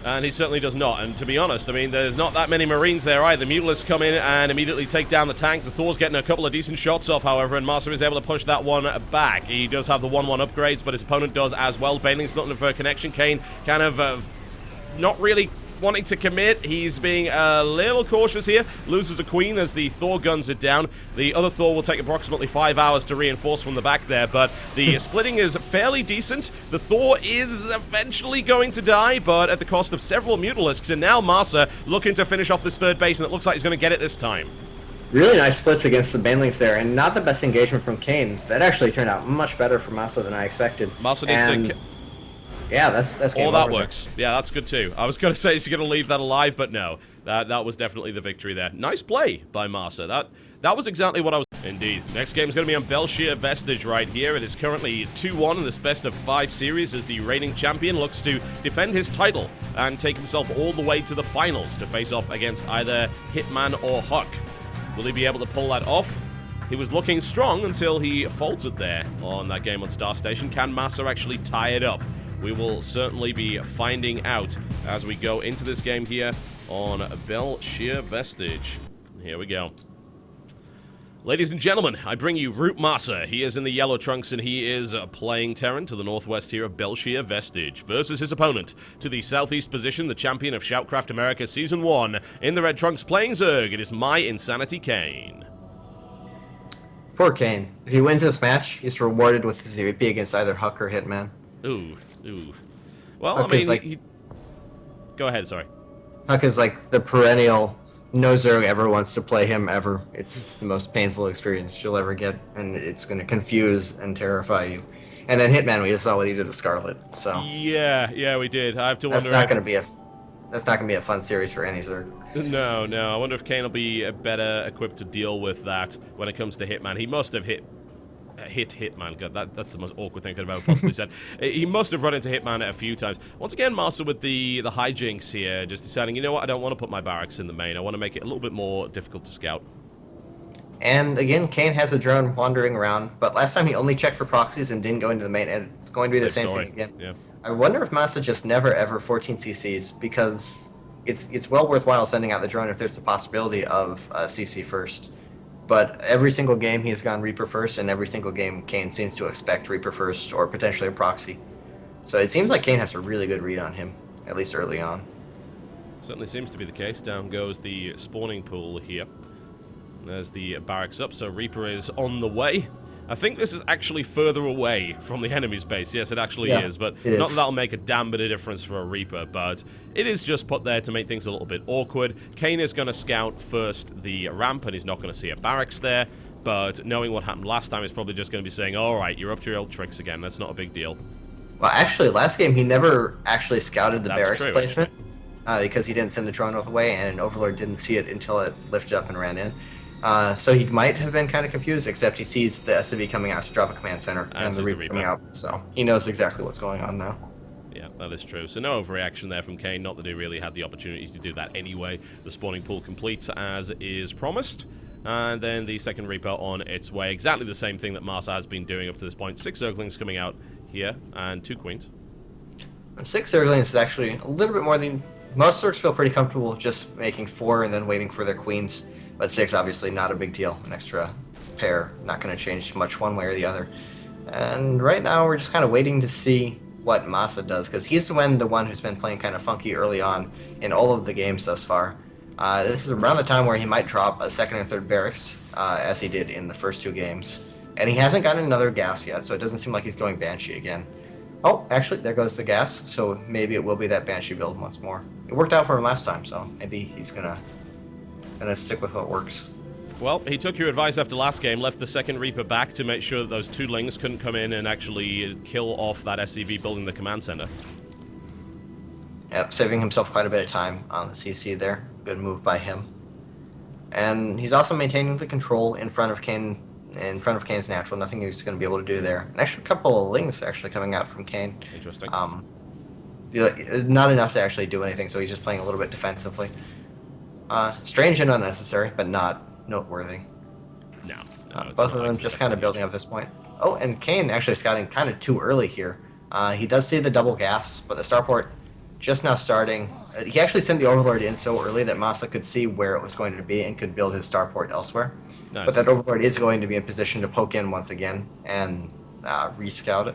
And he certainly does not. And to be honest, I mean, there's not that many Marines there either. Mutalisks come in and immediately take down the tank. The Thor's getting a couple of decent shots off, however, and MaSa is able to push that one back. He does have the 1-1 upgrades, but his opponent does as well. Baneling's looking for a connection. Kane kind of not really wanting to commit. He's being a little cautious here. Loses a queen as the Thor guns it down. The other Thor will take approximately 5 hours to reinforce from the back there, but the splitting is fairly decent. The Thor is eventually going to die, but at the cost of several Mutalisks, and now MaSa looking to finish off this third base, and it looks like he's going to get it this time. Really nice splits against the banelings there, and not the best engagement from Kane. That actually turned out much better for MaSa than I expected. MaSa needs to... Yeah, that's game all that over works. There. Yeah, that's good too. I was going to say he's going to leave that alive, but no. That was definitely the victory there. Nice play by MaSa. That was exactly what I was... Indeed. Next game is going to be on Bel'Shir Vestige right here. It is currently 2-1 in this best-of-5 series as the reigning champion looks to defend his title and take himself all the way to the finals to face off against either Hitman or Huck. Will he be able to pull that off? He was looking strong until he faltered there on that game on Star Station. Can MaSa actually tie it up? We will certainly be finding out as we go into this game here on Bel'Shir Vestige. Here we go. Ladies and gentlemen, I bring you ROOTMasa. He is in the yellow trunks and he is playing Terran to the northwest here of Bel'Shir Vestige versus his opponent to the southeast position, the champion of ShoutCraft America Season 1. In the red trunks playing Zerg, it is mYinsanity.Kane. Poor Kane. If he wins this match, he's rewarded with his EVP against either Huck or Hitman. Ooh. Well, Huck I mean, like, go ahead, sorry. Huck is like the perennial... No Zerg ever wants to play him ever. It's the most painful experience you'll ever get, and it's going to confuse and terrify you. And then Hitman, we just saw what he did to Scarlet. So yeah, we did. I have to wonder. That's not going to be a fun series for any Zerg. No. I wonder if Kane will be better equipped to deal with that when it comes to Hitman. He must have hit Hitman. God, that's the most awkward thing I could have ever possibly said. He must have run into Hitman a few times. Once again, MaSa with the hijinks here, just deciding, you know what, I don't want to put my barracks in the main. I want to make it a little bit more difficult to scout. And again, Kane has a drone wandering around, but last time he only checked for proxies and didn't go into the main, and it's going to be the same thing again. Yeah. I wonder if MaSa just never ever 14 CCs, because it's well worthwhile sending out the drone if there's the possibility of CC first. But every single game he has gone Reaper first, and every single game Kane seems to expect Reaper first, or potentially a proxy. So it seems like Kane has a really good read on him, at least early on. Certainly seems to be the case. Down goes the spawning pool here. There's the barracks up, so Reaper is on the way. I think this is actually further away from the enemy's base. Yes, it actually is, but not that that'll make a damn bit of difference for a Reaper, but it is just put there to make things a little bit awkward. Kane is going to scout first the ramp, and he's not going to see a barracks there, but knowing what happened last time, he's probably just going to be saying, all right, you're up to your old tricks again. That's not a big deal. Well, actually, last game, he never actually scouted the barracks true, placement because he didn't send the drone all the way, and an Overlord didn't see it until it lifted up and ran in. So he might have been kind of confused, except he sees the SCV coming out to drop a command center and the Reaper coming out, so he knows exactly what's going on now. Yeah, that is true. So no overreaction there from Kane, not that he really had the opportunity to do that anyway. The spawning pool completes as is promised, and then the second Reaper on its way. Exactly the same thing that MaSa has been doing up to this point. 6 Zerglings coming out here, and 2 Queens. 6 Zerglings is actually a little bit more than... Most Zergs feel pretty comfortable with just making 4 and then waiting for their Queens. But 6, obviously, not a big deal. An extra pair, not going to change much one way or the other. And right now, we're just kind of waiting to see what MaSa does, because he's the one who's been playing kind of funky early on in all of the games thus far. This is around the time where he might drop a second and third barracks, as he did in the first 2 games. And he hasn't gotten another gas yet, so it doesn't seem like he's going Banshee again. Oh, actually, there goes the gas, so maybe it will be that Banshee build once more. It worked out for him last time, so maybe he's gonna stick with what works. Well, he took your advice after last game, left the second Reaper back to make sure that those 2 Lings couldn't come in and actually kill off that SCV building the command center. Yep, saving himself quite a bit of time on the CC there. Good move by him. And he's also maintaining the control in front of Kane, in front of Kane's natural. Nothing he's going to be able to do there. And actually, a couple of Lings actually coming out from Kane. Interesting. Not enough to actually do anything, so he's just playing a little bit defensively. Strange and unnecessary, but not noteworthy. No, both of them just kind of building up at this point. Oh, and Kane actually scouting kind of too early here. He does see the double gas, but the starport just now starting. He actually sent the Overlord in so early that MaSa could see where it was going to be and could build his starport elsewhere. Nice. But that Overlord is going to be in position to poke in once again and re-scout it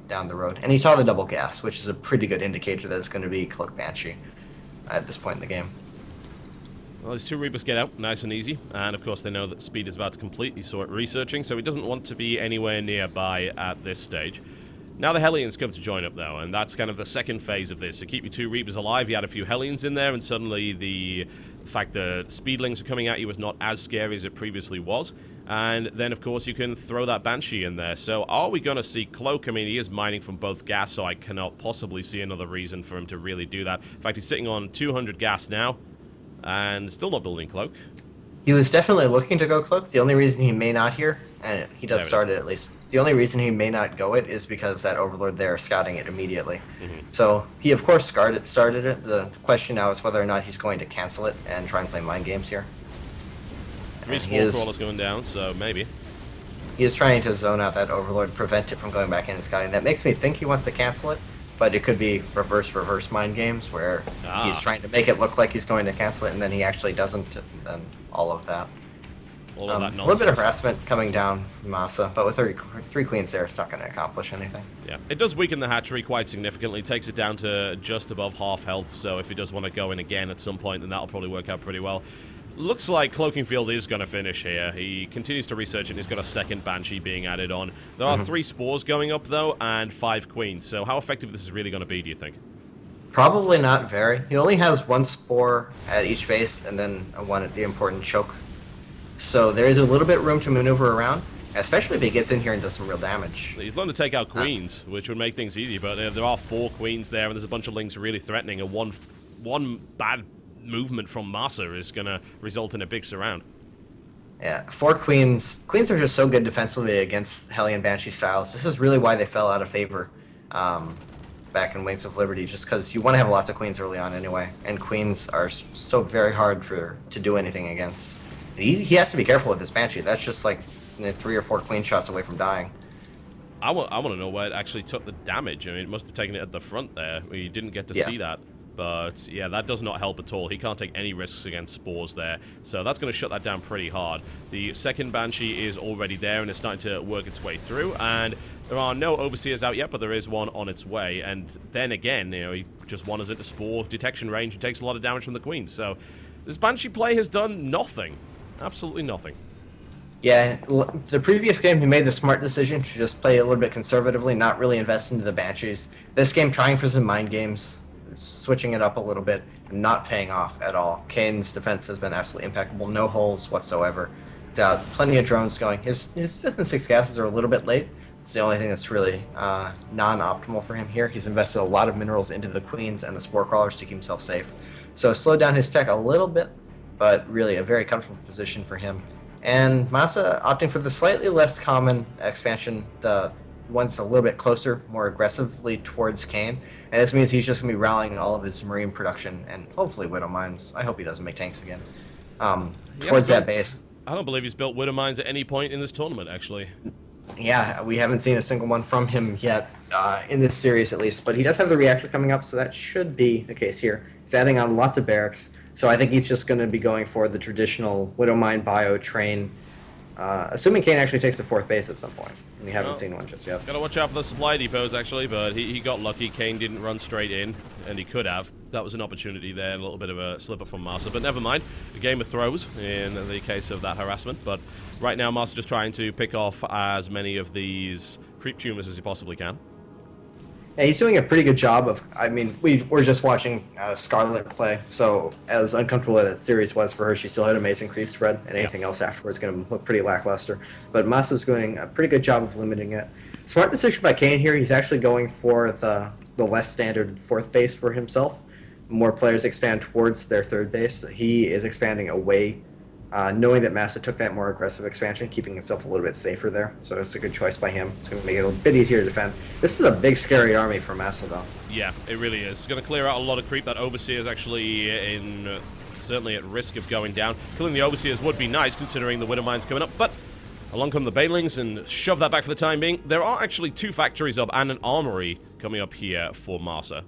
down the road. And he saw the double gas, which is a pretty good indicator that it's going to be Cloak Banshee. at this point in the game. Well, these 2 Reapers get out nice and easy, and of course they know that speed is about to complete. He saw it researching, so he doesn't want to be anywhere nearby at this stage. Now the Hellions come to join up, though, and that's kind of the second phase of this. To keep your 2 Reapers alive, you had a few Hellions in there, and suddenly the fact that Speedlings are coming at you is not as scary as it previously was. And then, of course, you can throw that Banshee in there. So are we going to see Cloak? I mean, he is mining from both gas, so I cannot possibly see another reason for him to really do that. In fact, he's sitting on 200 gas now, and still not building Cloak. He was definitely looking to go Cloak. The only reason he may not here, and he does start it at least, the only reason he may not go it is because that Overlord there is scouting it immediately. So he, of course, started it. The question now is whether or not he's going to cancel it and try and play mind games here. 3 Spore Crawlers going down, so maybe. He is trying to zone out that Overlord, prevent it from going back in and scouting. That makes me think he wants to cancel it, but it could be reverse mind games where he's trying to make it look like he's going to cancel it, and then he actually doesn't, and then all of that. All of that nonsense. A little bit of harassment coming down MaSa, but with 3 queens there, it's not going to accomplish anything. Yeah, it does weaken the hatchery quite significantly. Takes it down to just above half health, so if he does want to go in again at some point, then that'll probably work out pretty well. Looks like Cloaking Field is going to finish here. He continues to research it, and he's got a second Banshee being added on. There are 3 Spores going up, though, and 5 Queens. So how effective this is really going to be, do you think? Probably not very. He only has 1 Spore at each base, and then 1 at the important choke. So there is a little bit of room to maneuver around, especially if he gets in here and does some real damage. He's learned to take out Queens, which would make things easy, but there are 4 Queens there, and there's a bunch of Lings really threatening, and one bad movement from MaSa is going to result in a big surround. Yeah, 4 Queens. Queens are just so good defensively against Hellion Banshee styles. This is really why they fell out of favor back in Wings of Liberty, just because you want to have lots of Queens early on anyway, and Queens are so very hard to do anything against. He has to be careful with this Banshee. That's just like 3 or 4 Queen shots away from dying. I want to know where it actually took the damage. I mean, it must have taken it at the front there. We didn't get to see that. But, yeah, that does not help at all. He can't take any risks against Spores there. So that's going to shut that down pretty hard. The second Banshee is already there, and it's starting to work its way through. And there are no Overseers out yet, but there is one on its way. And then again, you know, he just wanders into Spore detection range and takes a lot of damage from the Queen. So this Banshee play has done nothing. Absolutely nothing. Yeah, the previous game he made the smart decision to just play a little bit conservatively, not really invest into the Banshees. This game trying for some mind games, switching it up a little bit, and not paying off at all. Kane's defense has been absolutely impeccable, no holes whatsoever. Got plenty of drones going. His 5th and 6th gases are a little bit late. It's the only thing that's really non-optimal for him here. He's invested a lot of minerals into the Queens and the Spore Crawlers to keep himself safe. So slowed down his tech a little bit, but really a very comfortable position for him. And MaSa opting for the slightly less common expansion, the one's a little bit closer, more aggressively towards Kane. And this means he's just going to be rallying all of his marine production and hopefully Widow Mines. I hope he doesn't make tanks again. Towards that base. I don't believe he's built Widow Mines at any point in this tournament, actually. Yeah, we haven't seen a single one from him yet, in this series at least. But he does have the reactor coming up, so that should be the case here. He's adding on lots of barracks. So I think he's just going to be going for the traditional Widow Mine bio train, assuming Kane actually takes the 4th base at some point. We haven't seen one just yet. Gotta watch out for the supply depots, actually, but he got lucky. Kane didn't run straight in, and he could have. That was an opportunity there, a little bit of a slip-up from MaSa, but never mind. A game of throws in the case of that harassment, but right now MaSa just trying to pick off as many of these creep tumors as he possibly can. Yeah, he's doing a pretty good job of, I mean, we're just watching Scarlet play, so as uncomfortable as that series was for her, she still had amazing creep spread, and anything else afterwards is going to look pretty lackluster. But MaSa's doing a pretty good job of limiting it. Smart decision by Kane here. He's actually going for the less standard 4th base for himself. More players expand towards their 3rd base. He is expanding away, knowing that MaSa took that more aggressive expansion, keeping himself a little bit safer there. So it's a good choice by him. It's going to make it a bit easier to defend. This is a big, scary army for MaSa, though. Yeah, it really is. It's going to clear out a lot of creep. That Overseer is actually certainly at risk of going down. Killing the Overseers would be nice, considering the Widow Mine's coming up, but along come the banelings and shove that back for the time being. There are actually 2 factories up and an armory coming up here for MaSa.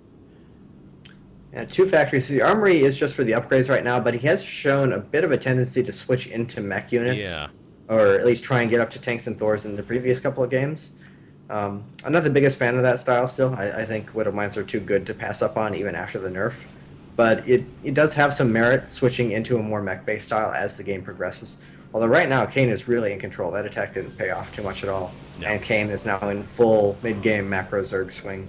Yeah, 2 factories. The armory is just for the upgrades right now, but he has shown a bit of a tendency to switch into mech units. Yeah. Or at least try and get up to tanks and Thors in the previous couple of games. I'm not the biggest fan of that style still. I think Widow Mines are too good to pass up on even after the nerf. but it does have some merit switching into a more mech-based style as the game progresses. Although right now, Kane is really in control. That attack didn't pay off too much at all. No. And Kane is now in full mid-game macro Zerg swing.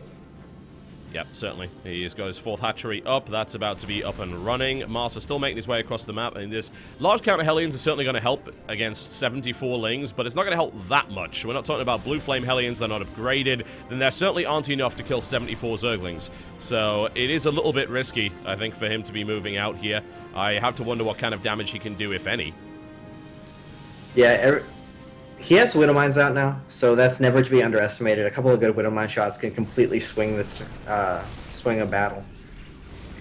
Yep, certainly. He's got his 4th hatchery up. That's about to be up and running. MaSa still making his way across the map. And this large count of Hellions is certainly going to help against 74 Lings, but it's not going to help that much. We're not talking about Blue Flame Hellions. They're not upgraded. Then there certainly aren't enough to kill 74 Zerglings. So it is a little bit risky, I think, for him to be moving out here. I have to wonder what kind of damage he can do, if any. Yeah, he has Widow Mines out now, so that's never to be underestimated. A couple of good Widow Mine shots can completely swing swing a battle.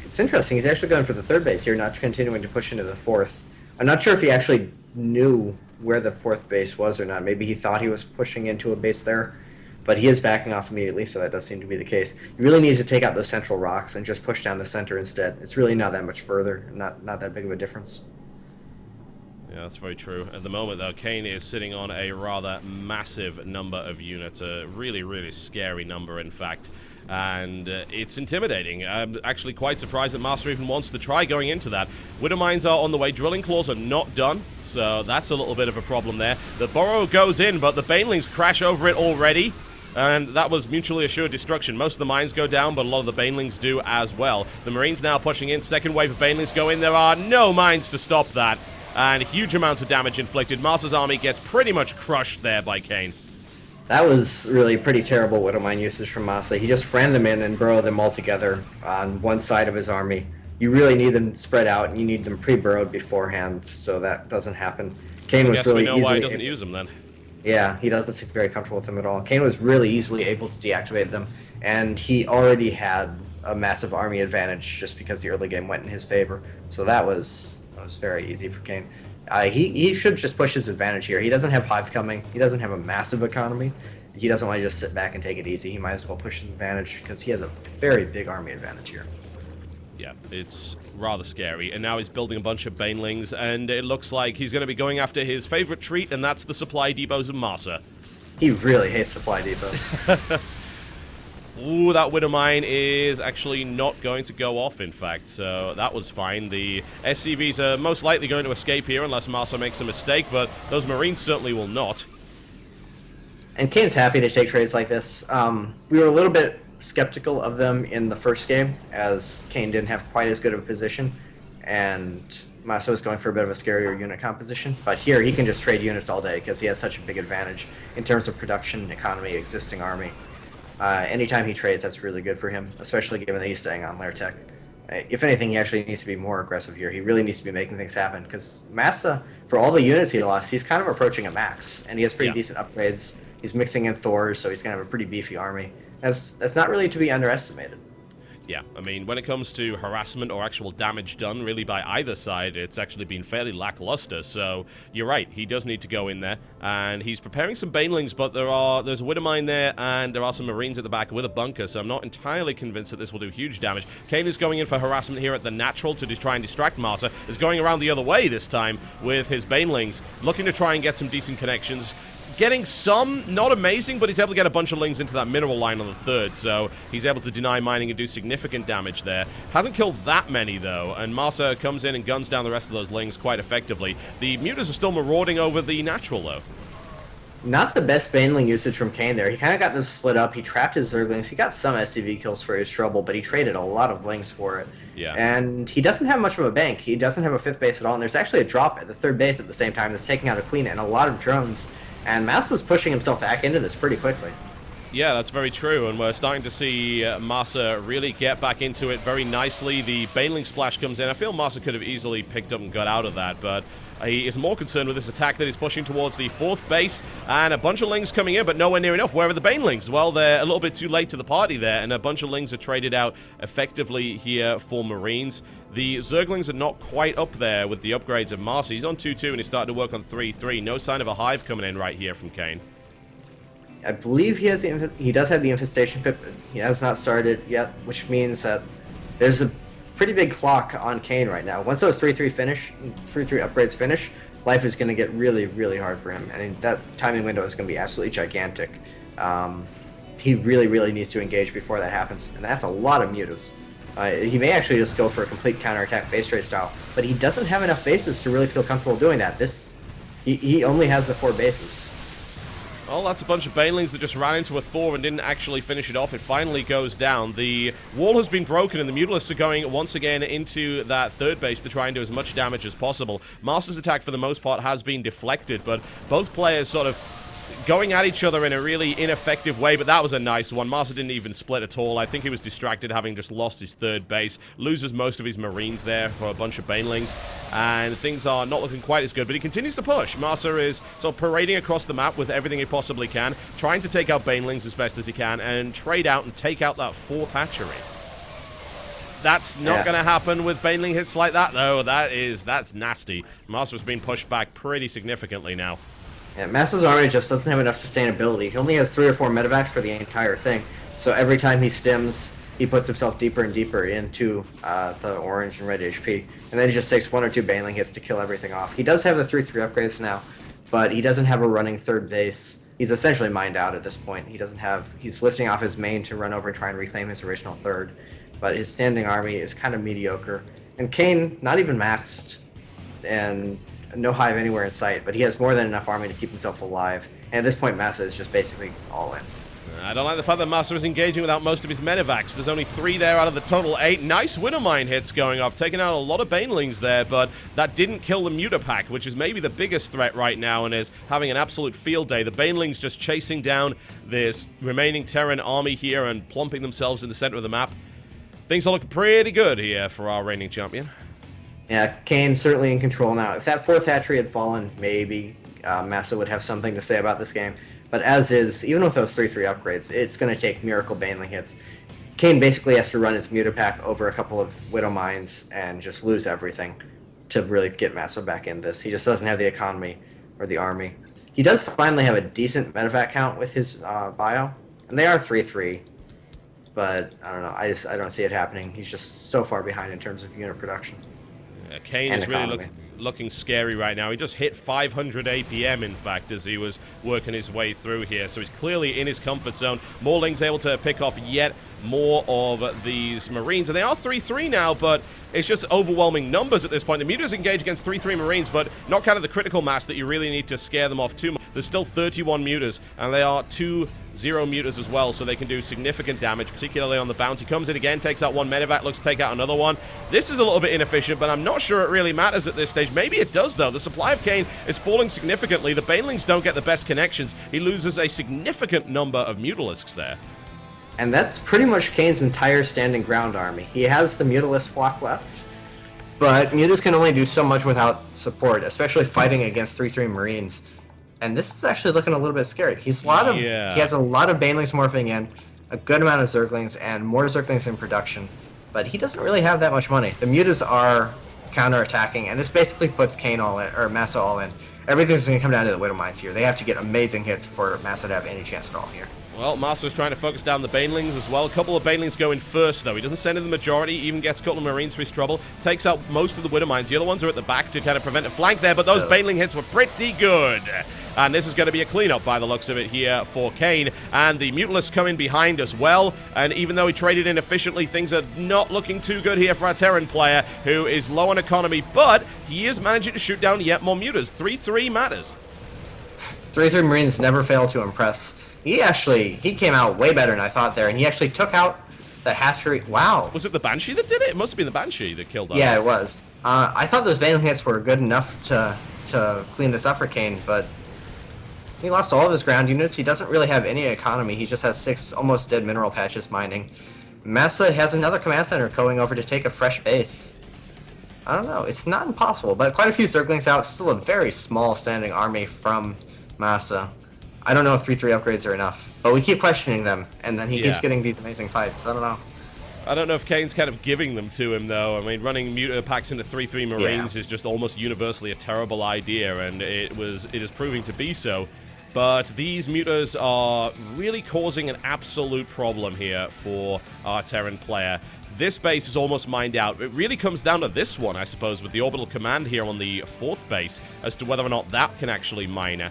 It's interesting. He's actually going for the 3rd base here, not continuing to push into the 4th. I'm not sure if he actually knew where the 4th base was or not. Maybe he thought he was pushing into a base there, but he is backing off immediately, so that does seem to be the case. He really needs to take out those central rocks and just push down the center instead. It's really not that much further, not that big of a difference. Yeah, that's very true. At the moment, though, Kane is sitting on a rather massive number of units. A really, really scary number, in fact. And it's intimidating. I'm actually quite surprised that MaSa even wants to try going into that. Widow Mines are on the way. Drilling Claws are not done, so that's a little bit of a problem there. The Burrow goes in, but the Banelings crash over it already. And that was mutually assured destruction. Most of the mines go down, but a lot of the Banelings do as well. The Marines now pushing in. 2nd wave of Banelings go in. There are no mines to stop that. And huge amounts of damage inflicted. MaSa's army gets pretty much crushed there by Kane. That was really pretty terrible Widow Mine usage from MaSa. He just ran them in and burrowed them all together on one side of his army. You really need them spread out, and you need them pre-burrowed beforehand, so that doesn't happen. Kane was really easily... we know why he doesn't use them, then. Yeah, he doesn't seem very comfortable with them at all. Kane was really easily able to deactivate them, and he already had a massive army advantage just because the early game went in his favor. So that was very easy for Kane. He should just push his advantage here. He doesn't have Hive coming. He doesn't have a massive economy. He doesn't want to just sit back and take it easy. He might as well push his advantage because he has a very big army advantage here. Yeah, it's rather scary. And now he's building a bunch of Banelings, and it looks like he's going to be going after his favorite treat, and that's the supply depots of MaSa. He really hates supply depots. Ooh, that Widow Mine is actually not going to go off, in fact, so that was fine. The SCVs are most likely going to escape here unless MaSa makes a mistake, but those Marines certainly will not. And Kane's happy to take trades like this. We were a little bit skeptical of them in the first game, as Kane didn't have quite as good of a position, and MaSa was going for a bit of a scarier unit composition. But here, he can just trade units all day because he has such a big advantage in terms of production, economy, existing army. Anytime he trades, that's really good for him, especially given that he's staying on Lair Tech. If anything, he actually needs to be more aggressive here. He really needs to be making things happen, because MaSa, for all the units he lost, he's kind of approaching a max, and he has pretty decent upgrades. He's mixing in Thors, so he's going to have a pretty beefy army. That's not really to be underestimated. Yeah, I mean, when it comes to harassment or actual damage done, really, by either side, it's actually been fairly lackluster, so you're right, he does need to go in there, and he's preparing some Banelings, but there's a Widow Mine there, and there are some Marines at the back with a bunker, so I'm not entirely convinced that this will do huge damage. Kane is going in for harassment here at the natural to try and distract MaSa, is going around the other way this time with his Banelings, looking to try and get some decent connections. Getting some, not amazing, but he's able to get a bunch of Lings into that mineral line on the 3rd, so he's able to deny mining and do significant damage there. Hasn't killed that many, though, and MaSa comes in and guns down the rest of those Lings quite effectively. The Mutas are still marauding over the natural, though. Not the best baneling usage from Kane there. He kind of got them split up. He trapped his Zerglings. He got some SCV kills for his trouble, but he traded a lot of Lings for it. Yeah. And he doesn't have much of a bank. He doesn't have a 5th base at all, and there's actually a drop at the 3rd base at the same time that's taking out a Queen and a lot of drones. And MaSa's pushing himself back into this pretty quickly. Yeah, that's very true, and we're starting to see MaSa really get back into it very nicely. The Baneling splash comes in. I feel MaSa could have easily picked up and got out of that, but he is more concerned with this attack that he's pushing towards the 4th base, and a bunch of Lings coming in, but nowhere near enough. Where are the Banelings? Well, they're a little bit too late to the party there, and a bunch of Lings are traded out effectively here for Marines. The Zerglings are not quite up there with the upgrades of MaSa. He's on 2-2, and he's starting to work on 3-3. No sign of a hive coming in right here from Kane. I believe he does have the infestation pip. He has not started yet, which means that there's a pretty big clock on Kane right now. Once those 3-3 upgrades finish, life is going to get really, really hard for him. And that timing window is going to be absolutely gigantic. He really, really needs to engage before that happens. And that's a lot of mutas. He may actually just go for a complete counterattack base trade style, but he doesn't have enough bases to really feel comfortable doing that. He only has the 4 bases. Well, that's a bunch of banelings that just ran into a Thor and didn't actually finish it off. It finally goes down. The wall has been broken, and the Mutalisks are going once again into that 3rd base to try and do as much damage as possible. MaSa's attack, for the most part, has been deflected, but both players sort of going at each other in a really ineffective way, but that was a nice one. MaSa didn't even split at all. I think he was distracted, having just lost his 3rd base. Loses most of his Marines there for a bunch of banelings, and things are not looking quite as good, but he continues to push. MaSa is sort of parading across the map with everything he possibly can, trying to take out banelings as best as he can, and trade out and take out that 4th hatchery. That's not going to happen with baneling hits like that, though. That's nasty. MaSa's been pushed back pretty significantly now. Yeah, MaSa's army just doesn't have enough sustainability. He only has 3 or 4 medevacs for the entire thing, so every time he stims, he puts himself deeper and deeper into the orange and red HP, and then he just takes 1 or 2 baneling hits to kill everything off. He does have the 3/3 upgrades now, but he doesn't have a running 3rd base. He's essentially mined out at this point. He's lifting off his main to run over and try and reclaim his original 3rd, but his standing army is kind of mediocre. And Kane, not even maxed, and no hive anywhere in sight, but he has more than enough army to keep himself alive. And at this point, MaSa is just basically all in. I don't like the fact that MaSa is engaging without most of his medevacs. There's only 3 there out of the total 8. Nice Widowmine hits going off, taking out a lot of banelings there, but that didn't kill the Mutapack, which is maybe the biggest threat right now and is having an absolute field day. The banelings just chasing down this remaining Terran army here and plumping themselves in the center of the map. Things are looking pretty good here for our reigning champion. Yeah, Kane's certainly in control now. If that 4th hatchery had fallen, maybe MaSa would have something to say about this game. But as is, even with those 3/3 upgrades, it's going to take miracle baneling hits. Kane basically has to run his Mutapack over a couple of Widow Mines and just lose everything to really get MaSa back in this. He just doesn't have the economy or the army. He does finally have a decent medevac count with his bio, and they are 3/3. But I don't know. I don't see it happening. He's just so far behind in terms of unit production. Kane is really looking scary right now. He just hit 500 APM, in fact, as he was working his way through here. So he's clearly in his comfort zone. Morling's able to pick off yet more of these Marines. And they are 3/3 now, but it's just overwhelming numbers at this point. The Mutas engage against 3/3 Marines, but not kind of the critical mass that you really need to scare them off too much. There's still 31 Mutas, and they are 2-0 Mutas as well, so they can do significant damage, particularly on the bounce. He comes in again, takes out 1 medevac, looks to take out another one. This is a little bit inefficient, but I'm not sure it really matters at this stage. Maybe it does, though. The supply of Kane is falling significantly. The banelings don't get the best connections. He loses a significant number of Mutalisks there. And that's pretty much Kane's entire standing ground army. He has the Mutalisk flock left, but Mutas can only do so much without support, especially fighting against 3/3 Marines. And this is actually looking a little bit scary. He has a lot of banelings morphing in, a good amount of Zerglings, and more Zerglings in production. But he doesn't really have that much money. The Mutas are counter-attacking, and this basically puts Kane all in, or MaSa all in. Everything's going to come down to the Widow Mines here. They have to get amazing hits for MaSa to have any chance at all here. Well, MaSa's trying to focus down the banelings as well. A couple of banelings go in first, though. He doesn't send in the majority, even gets a couple of Marines for his trouble. Takes out most of the Widow Mines. The other ones are at the back to kind of prevent a flank there, but those baneling hits were pretty good. And this is going to be a cleanup by the looks of it here for Kane. And the Mutalisks come in behind as well. And even though he traded in efficiently, things are not looking too good here for our Terran player, who is low on economy, but he is managing to shoot down yet more Mutas. 3/3 matters. 3/3 Marines never fail to impress. He came out way better than I thought there, and he actually took out the hatchery. Wow. Was it the Banshee that did it? It must have been the Banshee that killed that. Yeah, it was. I thought those baneling hits were good enough to clean this up for Kane, but he lost all of his ground units. He doesn't really have any economy. He just has 6 almost dead mineral patches mining. MaSa has another command center going over to take a fresh base. I don't know. It's not impossible, but quite a few Zerglings out. Still a very small standing army from MaSa. I don't know if 3/3 upgrades are enough, but we keep questioning them, and then he keeps getting these amazing fights. I don't know. I don't know if Kane's kind of giving them to him, though. I mean, running Muta packs into 3/3 Marines is just almost universally a terrible idea, and it is proving to be so. But these Mutas are really causing an absolute problem here for our Terran player. This base is almost mined out. It really comes down to this one, I suppose, with the orbital command here on the 4th base, as to whether or not that can actually mine.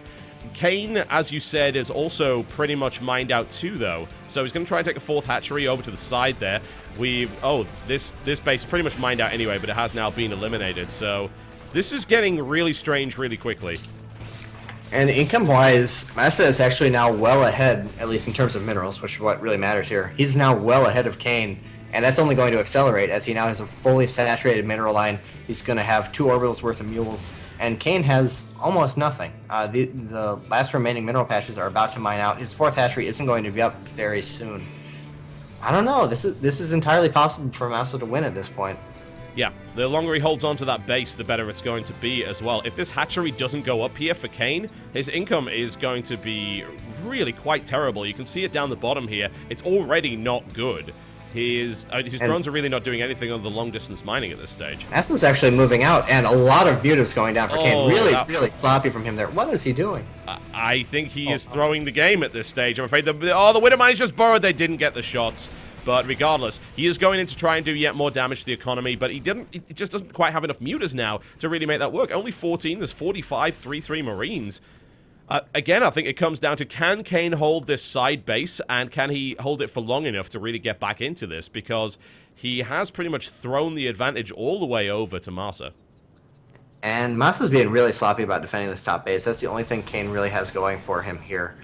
Kane, as you said, is also pretty much mined out too, though. So he's going to try and take a 4th hatchery over to the side there. This base pretty much mined out anyway, but it has now been eliminated. So this is getting really strange really quickly. And income-wise, MaSa is actually now well ahead, at least in terms of minerals, which is what really matters here. He's now well ahead of Kane, and that's only going to accelerate as he now has a fully saturated mineral line. He's going to have 2 orbitals worth of mules, and Kane has almost nothing. The last remaining mineral patches are about to mine out. His 4th hatchery isn't going to be up very soon. I don't know. This is entirely possible for MaSa to win at this point. Yeah, the longer he holds on to that base, the better it's going to be as well. If this hatchery doesn't go up here for Kane, his income is going to be really quite terrible. You can see it down the bottom here. It's already not good. His drones are really not doing anything on the long-distance mining at this stage. MaSa's actually moving out, and a lot of mutas going down for Kane. Really sloppy from him there. What is he doing? I think he is throwing the game at this stage. I'm afraid the Winter Mines just burrowed. They didn't get the shots. But regardless, he is going in to try and do yet more damage to the economy, but he just doesn't quite have enough mutas now to really make that work. Only 14, there's 45 3-3 Marines. Again, I think it comes down to, can Kane hold this side base, and can he hold it for long enough to really get back into this? Because he has pretty much thrown the advantage all the way over to MaSa. And MaSa's being really sloppy about defending this top base. That's the only thing Kane really has going for him here.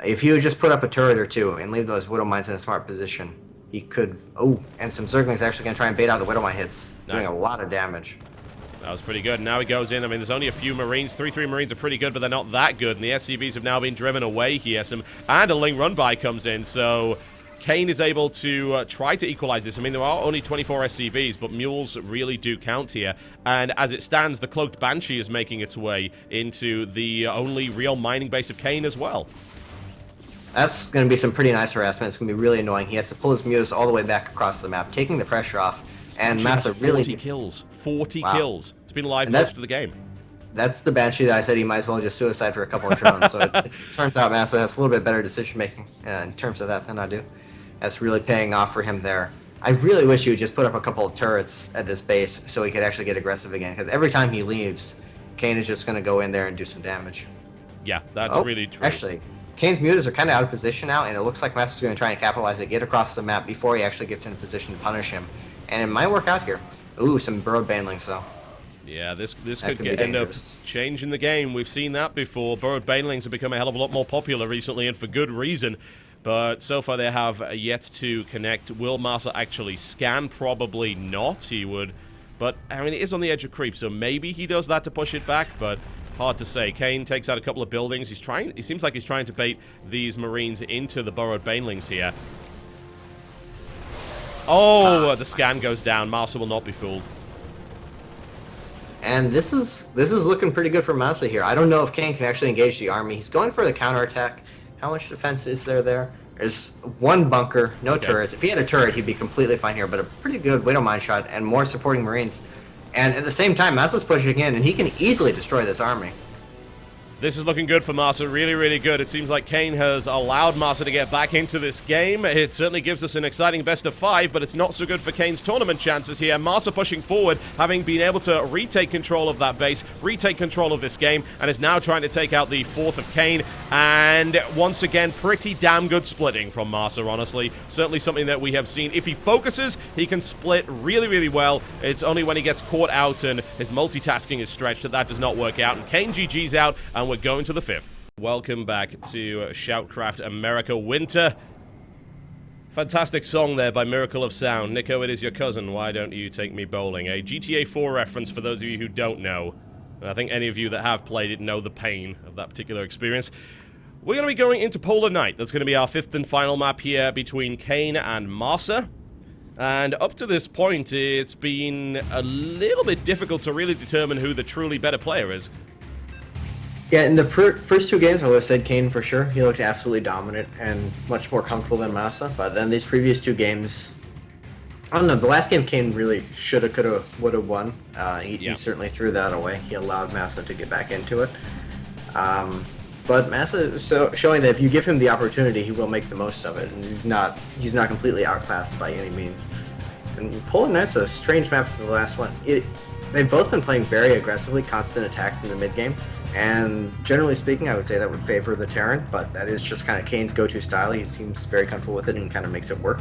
If he would just put up a turret or 2 and leave those Widow Mines in a smart position, he could... Oh, and some Zerglings actually going to try and bait out the Widow Mine hits, doing a lot of damage. That was pretty good. Now he goes in. I mean, there's only a few Marines. 3-3 Marines are pretty good, but they're not that good. And the SCVs have now been driven away here. And a Ling run-by comes in, so Kane is able to try to equalize this. I mean, there are only 24 SCVs, but mules really do count here. And as it stands, the Cloaked Banshee is making its way into the only real mining base of Kane as well. That's going to be some pretty nice harassment. It's going to be really annoying. He has to pull his mutas all the way back across the map, taking the pressure off. And MaSa really... 40 kills. 40 kills. It's been alive most of the game. That's the Banshee that I said he might as well just suicide for a couple of drones. So it turns out MaSa has a little bit better decision-making in terms of that than I do. That's really paying off for him there. I really wish you would just put up a couple of turrets at this base so he could actually get aggressive again. Because every time he leaves, Kane is just going to go in there and do some damage. Yeah, that's really true. Actually, Kane's mutas are kind of out of position now, and it looks like MaSa's going to try and capitalize it, get across the map before he actually gets in a position to punish him. And it might work out here. Ooh, some burrowed banelings, though. Yeah, this could end up changing the game. We've seen that before. Burrowed banelings have become a hell of a lot more popular recently, and for good reason. But so far they have yet to connect. Will MaSa actually scan? Probably not. He would. But, I mean, it is on the edge of creep, so maybe he does that to push it back, but hard to say. Kane takes out a couple of buildings. He seems like he's trying to bait these Marines into the burrowed banelings here. Oh, the scan goes down. MaSa will not be fooled. And this is looking pretty good for MaSa here. I don't know if Kane can actually engage the army. He's going for the counterattack. How much defense is there? There's one bunker, no turrets. If he had a turret, he'd be completely fine here, but a pretty good Widow Mine shot and more supporting Marines. And at the same time, MaSa's pushing in, and he can easily destroy this army. This is looking good for MaSa, really, really good. It seems like Kane has allowed MaSa to get back into this game. It certainly gives us an exciting best of 5, but it's not so good for Kane's tournament chances here. MaSa pushing forward, having been able to retake control of that base, retake control of this game, and is now trying to take out the 4th of Kane. And once again, pretty damn good splitting from MaSa, honestly. Certainly something that we have seen. If he focuses, he can split really, really well. It's only when he gets caught out and his multitasking is stretched that does not work out. And Kane GG's out, and we're going to the 5th. Welcome back to ShoutCraft America Winter. Fantastic song there by Miracle of Sound. Nico, it is your cousin. Why don't you take me bowling? A GTA 4 reference for those of you who don't know. And I think any of you that have played it know the pain of that particular experience. We're going to be going into Polar Night. That's going to be our 5th and final map here between Kane and MaSa. And up to this point, it's been a little bit difficult to really determine who the truly better player is. Yeah, in the first 2 games, I would have said Kane for sure. He looked absolutely dominant and much more comfortable than MaSa. But then these previous 2 games, I don't know, the last game Kane really shoulda, coulda, woulda won. He certainly threw that away. He allowed MaSa to get back into it. But MaSa is showing that if you give him the opportunity, he will make the most of it. And he's not completely outclassed by any means. And Polar Night's a strange map for the last one. they've both been playing very aggressively, constant attacks in the mid game, and generally speaking, I would say that would favor the Terran, but that is just kind of Kane's go-to style. He seems very comfortable with it and kind of makes it work.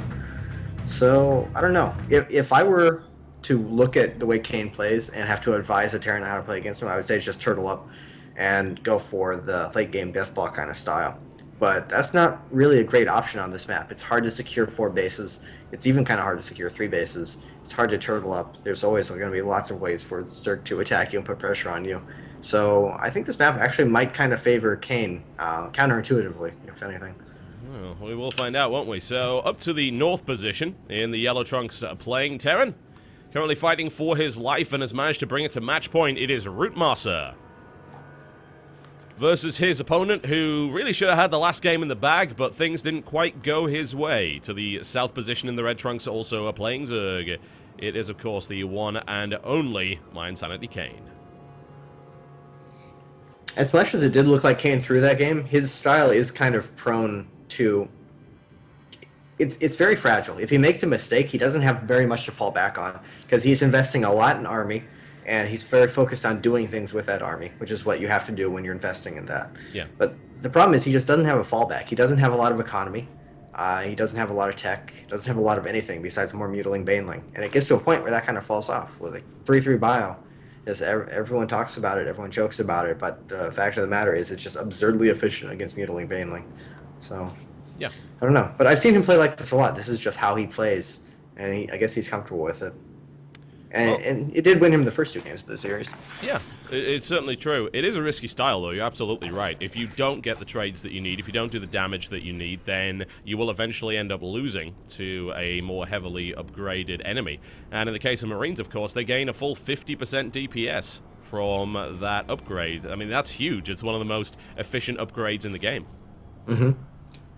So, I don't know. If I were to look at the way Kane plays and have to advise a Terran on how to play against him, I would say just turtle up and go for the late game death ball kind of style. But that's not really a great option on this map. It's hard to secure 4 bases. It's even kind of hard to secure 3 bases. It's hard to turtle up. There's always going to be lots of ways for Zerg to attack you and put pressure on you. So I think this map actually might kind of favor Kane, counterintuitively, if anything. Well, we will find out, won't we? So, up to the north position in the Yellow Trunks playing Terran. Currently fighting for his life and has managed to bring it to match point. It is ROOTMasa versus his opponent, who really should have had the last game in the bag, but things didn't quite go his way. To the south position in the Red Trunks also are playing Zerg. It is, of course, the one and only mYinsanity.Kane. As much as it did look like Kane threw that game, his style is kind of prone to... It's very fragile. If he makes a mistake, he doesn't have very much to fall back on, because he's investing a lot in army, and he's very focused on doing things with that army, which is what you have to do when you're investing in that. Yeah. But the problem is he just doesn't have a fallback. He doesn't have a lot of economy. He doesn't have a lot of tech. He doesn't have a lot of anything besides more mutilating baneling. And it gets to a point where that kind of falls off with a 3-3 bio. Just everyone talks about it, everyone jokes about it, but the fact of the matter is it's just absurdly efficient against mutilating baneling. So, yeah, I don't know. But I've seen him play like this a lot. This is just how he plays, and I guess he's comfortable with it. And it did win him the first 2 games of the series. Yeah, it's certainly true. It is a risky style, though. You're absolutely right. If you don't get the trades that you need, if you don't do the damage that you need, then you will eventually end up losing to a more heavily upgraded enemy. And in the case of Marines, of course, they gain a full 50% DPS from that upgrade. I mean, that's huge. It's one of the most efficient upgrades in the game. Mm-hmm.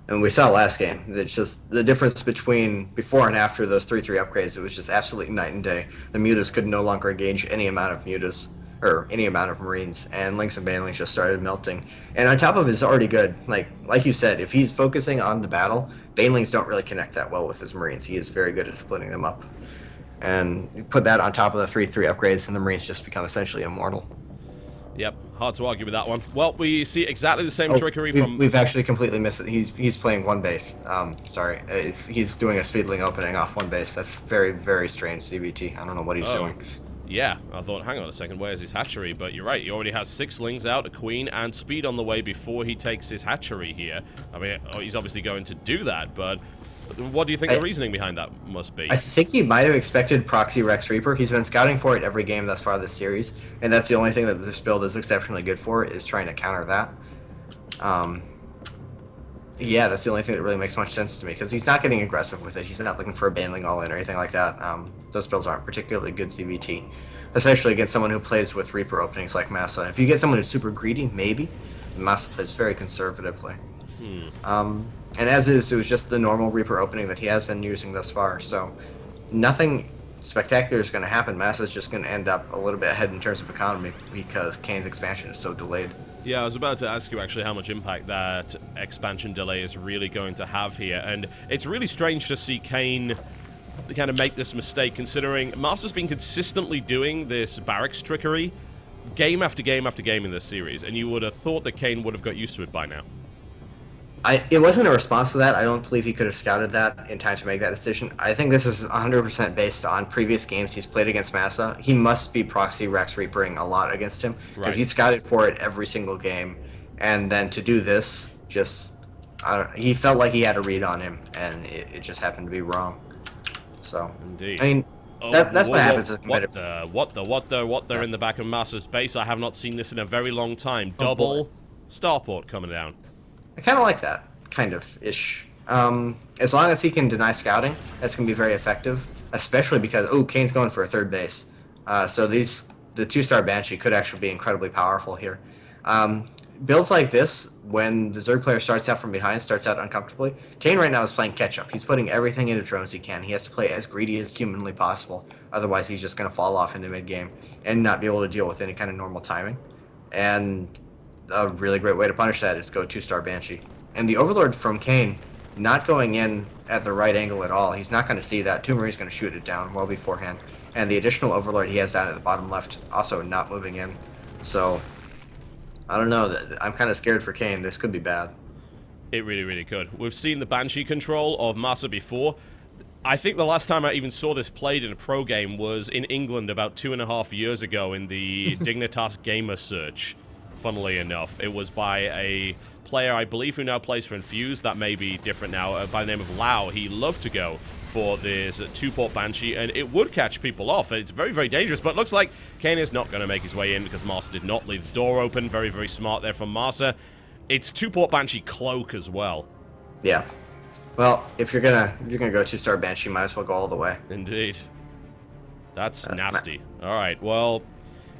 And we saw last game. It's just the difference between before and after those 3-3 upgrades. It was just absolutely night and day. The mutas could no longer engage any amount of mutas or any amount of Marines, and Links and Banelings just started melting. And on top of it, it's already good. Like you said, if he's focusing on the battle, Banelings don't really connect that well with his Marines. He is very good at splitting them up. And you put that on top of the 3-3 upgrades, and the Marines just become essentially immortal. Yep, hard to argue with that one. Well, we see exactly the same trickery from... We've actually completely missed it. He's playing 1 base. Sorry. He's doing a speedling opening off 1 base. That's very, very strange CVT. I don't know what he's doing. Yeah, I thought, hang on a second, where's his hatchery? But you're right, he already has 6 lings out, a queen, and speed on the way before he takes his hatchery here. I mean, he's obviously going to do that, but what do you think the reasoning behind that must be? I think he might have expected Proxy Rex Reaper. He's been scouting for it every game thus far this series, and that's the only thing that this build is exceptionally good for, is trying to counter that. Yeah, that's the only thing that really makes much sense to me, because he's not getting aggressive with it. He's not looking for a baneling all-in or anything like that. Those builds aren't particularly good CVT, especially against someone who plays with Reaper openings like MaSa. If you get someone who's super greedy, maybe. MaSa plays very conservatively. And as is, it was just the normal Reaper opening that he has been using thus far, so nothing spectacular is going to happen. MaSa's just going to end up a little bit ahead in terms of economy because Kane's expansion is so delayed. Yeah, I was about to ask you actually how much impact that expansion delay is really going to have here, and it's really strange to see Kane kind of make this mistake, considering MaSa's been consistently doing this barracks trickery game after game after game in this series, and you would have thought that Kane would have got used to it by now. It wasn't a response to that. I don't believe he could have scouted that in time to make that decision. I think this is 100% based on previous games he's played against MaSa. He must be Proxy Rex Reapering a lot against him, because he scouted for it every single game. And then to do this, just, he felt like he had a read on him, and it just happened to be wrong. So, indeed. I mean, that's what happens in competitive. What the in the back of MaSa's base? I have not seen this in a very long time. Double starport coming down. I kind of like that, kind of-ish. As long as he can deny scouting, that's going to be very effective, especially because, Kane's going for a 3rd base. So the 2-star Banshee could actually be incredibly powerful here. Builds like this, when the Zerg player starts out from behind, starts out uncomfortably, Kane right now is playing catch-up. He's putting everything into drones he can. He has to play as greedy as humanly possible, otherwise he's just going to fall off in the mid-game and not be able to deal with any kind of normal timing. And a really great way to punish that is go 2-star Banshee. And the Overlord from Kane not going in at the right angle at all. He's not going to see that. 2 Marine's going to shoot it down well beforehand. And the additional Overlord he has down at the bottom left also not moving in. So, I don't know. I'm kind of scared for Kane. This could be bad. It really, really could. We've seen the Banshee control of MaSa before. I think the last time I even saw this played in a pro game was in England about 2.5 years ago in the Dignitas Gamer Search, funnily enough. It was by a player, I believe, who now plays for Infused. That may be different now, by the name of Lau. He loved to go for this 2-port Banshee, and it would catch people off. It's very, very dangerous, but it looks like Kane is not going to make his way in because MaSa did not leave the door open. Very, very smart there from MaSa. It's 2-port Banshee Cloak as well. Yeah. Well, if you're gonna go 2-star Banshee, might as well go all the way. Indeed. That's nasty. All right, well,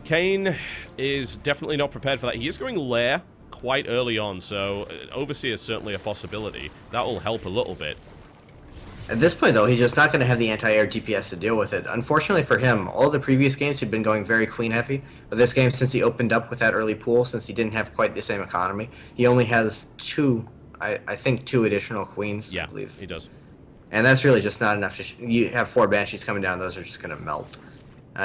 Kane is definitely not prepared for that. He is going Lair quite early on, so Overseer is certainly a possibility. That will help a little bit. At this point, though, he's just not going to have the anti-air DPS to deal with it. Unfortunately for him, all the previous games he'd been going very queen-heavy. But this game, since he opened up with that early pool, since he didn't have quite the same economy, he only has I think two additional queens, yeah, I believe. He does. And that's really just not enough to... You have 4 Banshees coming down, those are just going to melt.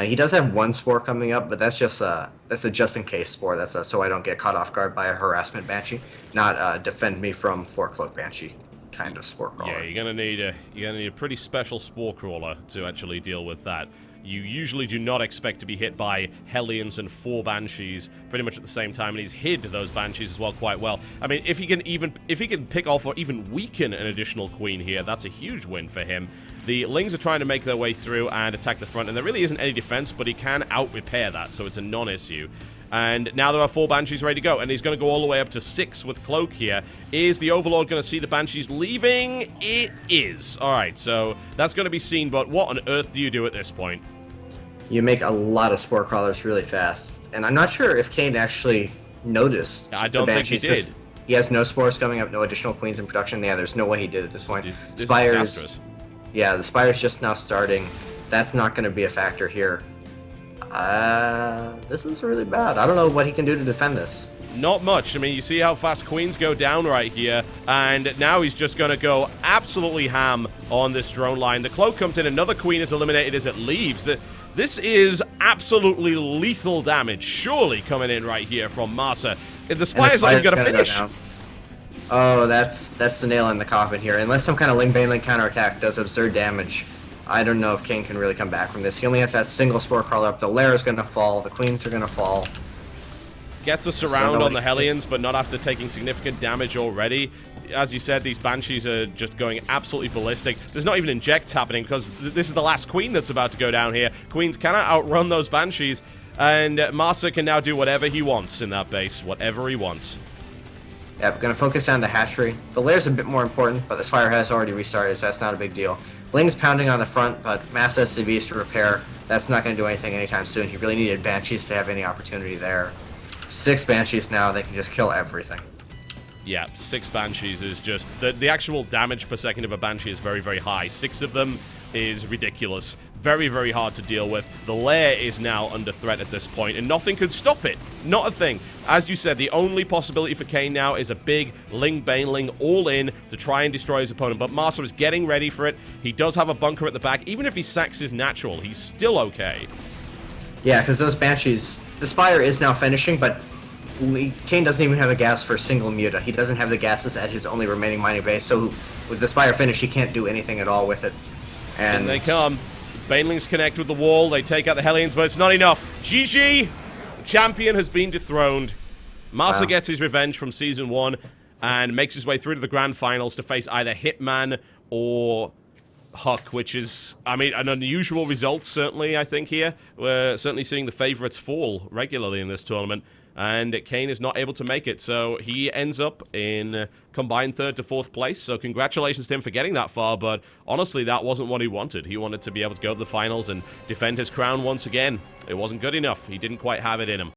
He does have 1 Spore coming up, but that's just that's a just-in-case Spore. That's so I don't get caught off guard by a Harassment Banshee, not defend me from 4-Cloak Banshee kind of Spore Crawler. Yeah, you're gonna need a pretty special Spore Crawler to actually deal with that. You usually do not expect to be hit by Hellions and 4 Banshees pretty much at the same time, and he's hid those Banshees as well quite well. I mean, if he can pick off or even weaken an additional Queen here, that's a huge win for him. The Lings are trying to make their way through and attack the front, and there really isn't any defense, but he can out-repair that, so it's a non-issue. And now there are 4 Banshees ready to go, and he's going to go all the way up to 6 with Cloak here. Is the Overlord going to see the Banshees leaving? It is. Alright, so that's going to be seen, but what on earth do you do at this point? You make a lot of Spore Crawlers really fast, and I'm not sure if Kane actually noticed I don't think he did. He has no Spores coming up, no additional Queens in production. Yeah, there's no way he did at this point. This Spires, yeah, the Spire's just now starting. That's not going to be a factor here. This is really bad. I don't know what he can do to defend this. Not much. I mean, you see how fast Queens go down right here, and now he's just going to go absolutely ham on this drone line. The Cloak comes in, another Queen is eliminated as it leaves. This is absolutely lethal damage, surely coming in right here from MaSa. The Spire's not even going to finish. Oh, that's the nail in the coffin here. Unless some kind of Ling Baneling counterattack does absurd damage, I don't know if Kane can really come back from this. He only has that single Spore Crawler up. The Lair is going to fall. The Queens are going to fall. Gets a surround on the Hellions, but not after taking significant damage already. As you said, these Banshees are just going absolutely ballistic. There's not even injects happening because this is the last Queen that's about to go down here. Queens cannot outrun those Banshees, and MaSa can now do whatever he wants in that base. Whatever he wants. Yeah, we're going to focus on the hatchery. The Lair's a bit more important, but this fire has already restarted, so that's not a big deal. Ling's pounding on the front, but MaSa has CVs to repair. That's not going to do anything anytime soon. He really needed Banshees to have any opportunity there. 6 Banshees now, they can just kill everything. Yeah, 6 Banshees is just... The actual damage per second of a Banshee is very, very high. 6 of them is ridiculous. Very, very hard to deal with. The Lair is now under threat at this point, and nothing can stop it. Not a thing. As you said, the only possibility for Kane now is a big Ling Baneling all in to try and destroy his opponent, but MaSa is getting ready for it. He does have a bunker at the back. Even if he sacks his natural, he's still okay. Yeah, because those Banshees... The Spire is now finishing, but Kane doesn't even have a gas for a single Muta. He doesn't have the gases at his only remaining mining base, so with the Spire finish, he can't do anything at all with it. And they come. Banelings connect with the wall. They take out the Hellions, but it's not enough. GG! The champion has been dethroned. MaSa gets his revenge from Season 1 and makes his way through to the Grand Finals to face either Hitman or Huck, which is, I mean, an unusual result, certainly, I think, here. We're certainly seeing the favorites fall regularly in this tournament, and Kane is not able to make it, so he ends up in combined 3rd to 4th place, so congratulations to him for getting that far, but honestly, that wasn't what he wanted. He wanted to be able to go to the finals and defend his crown once again. It wasn't good enough. He didn't quite have it in him.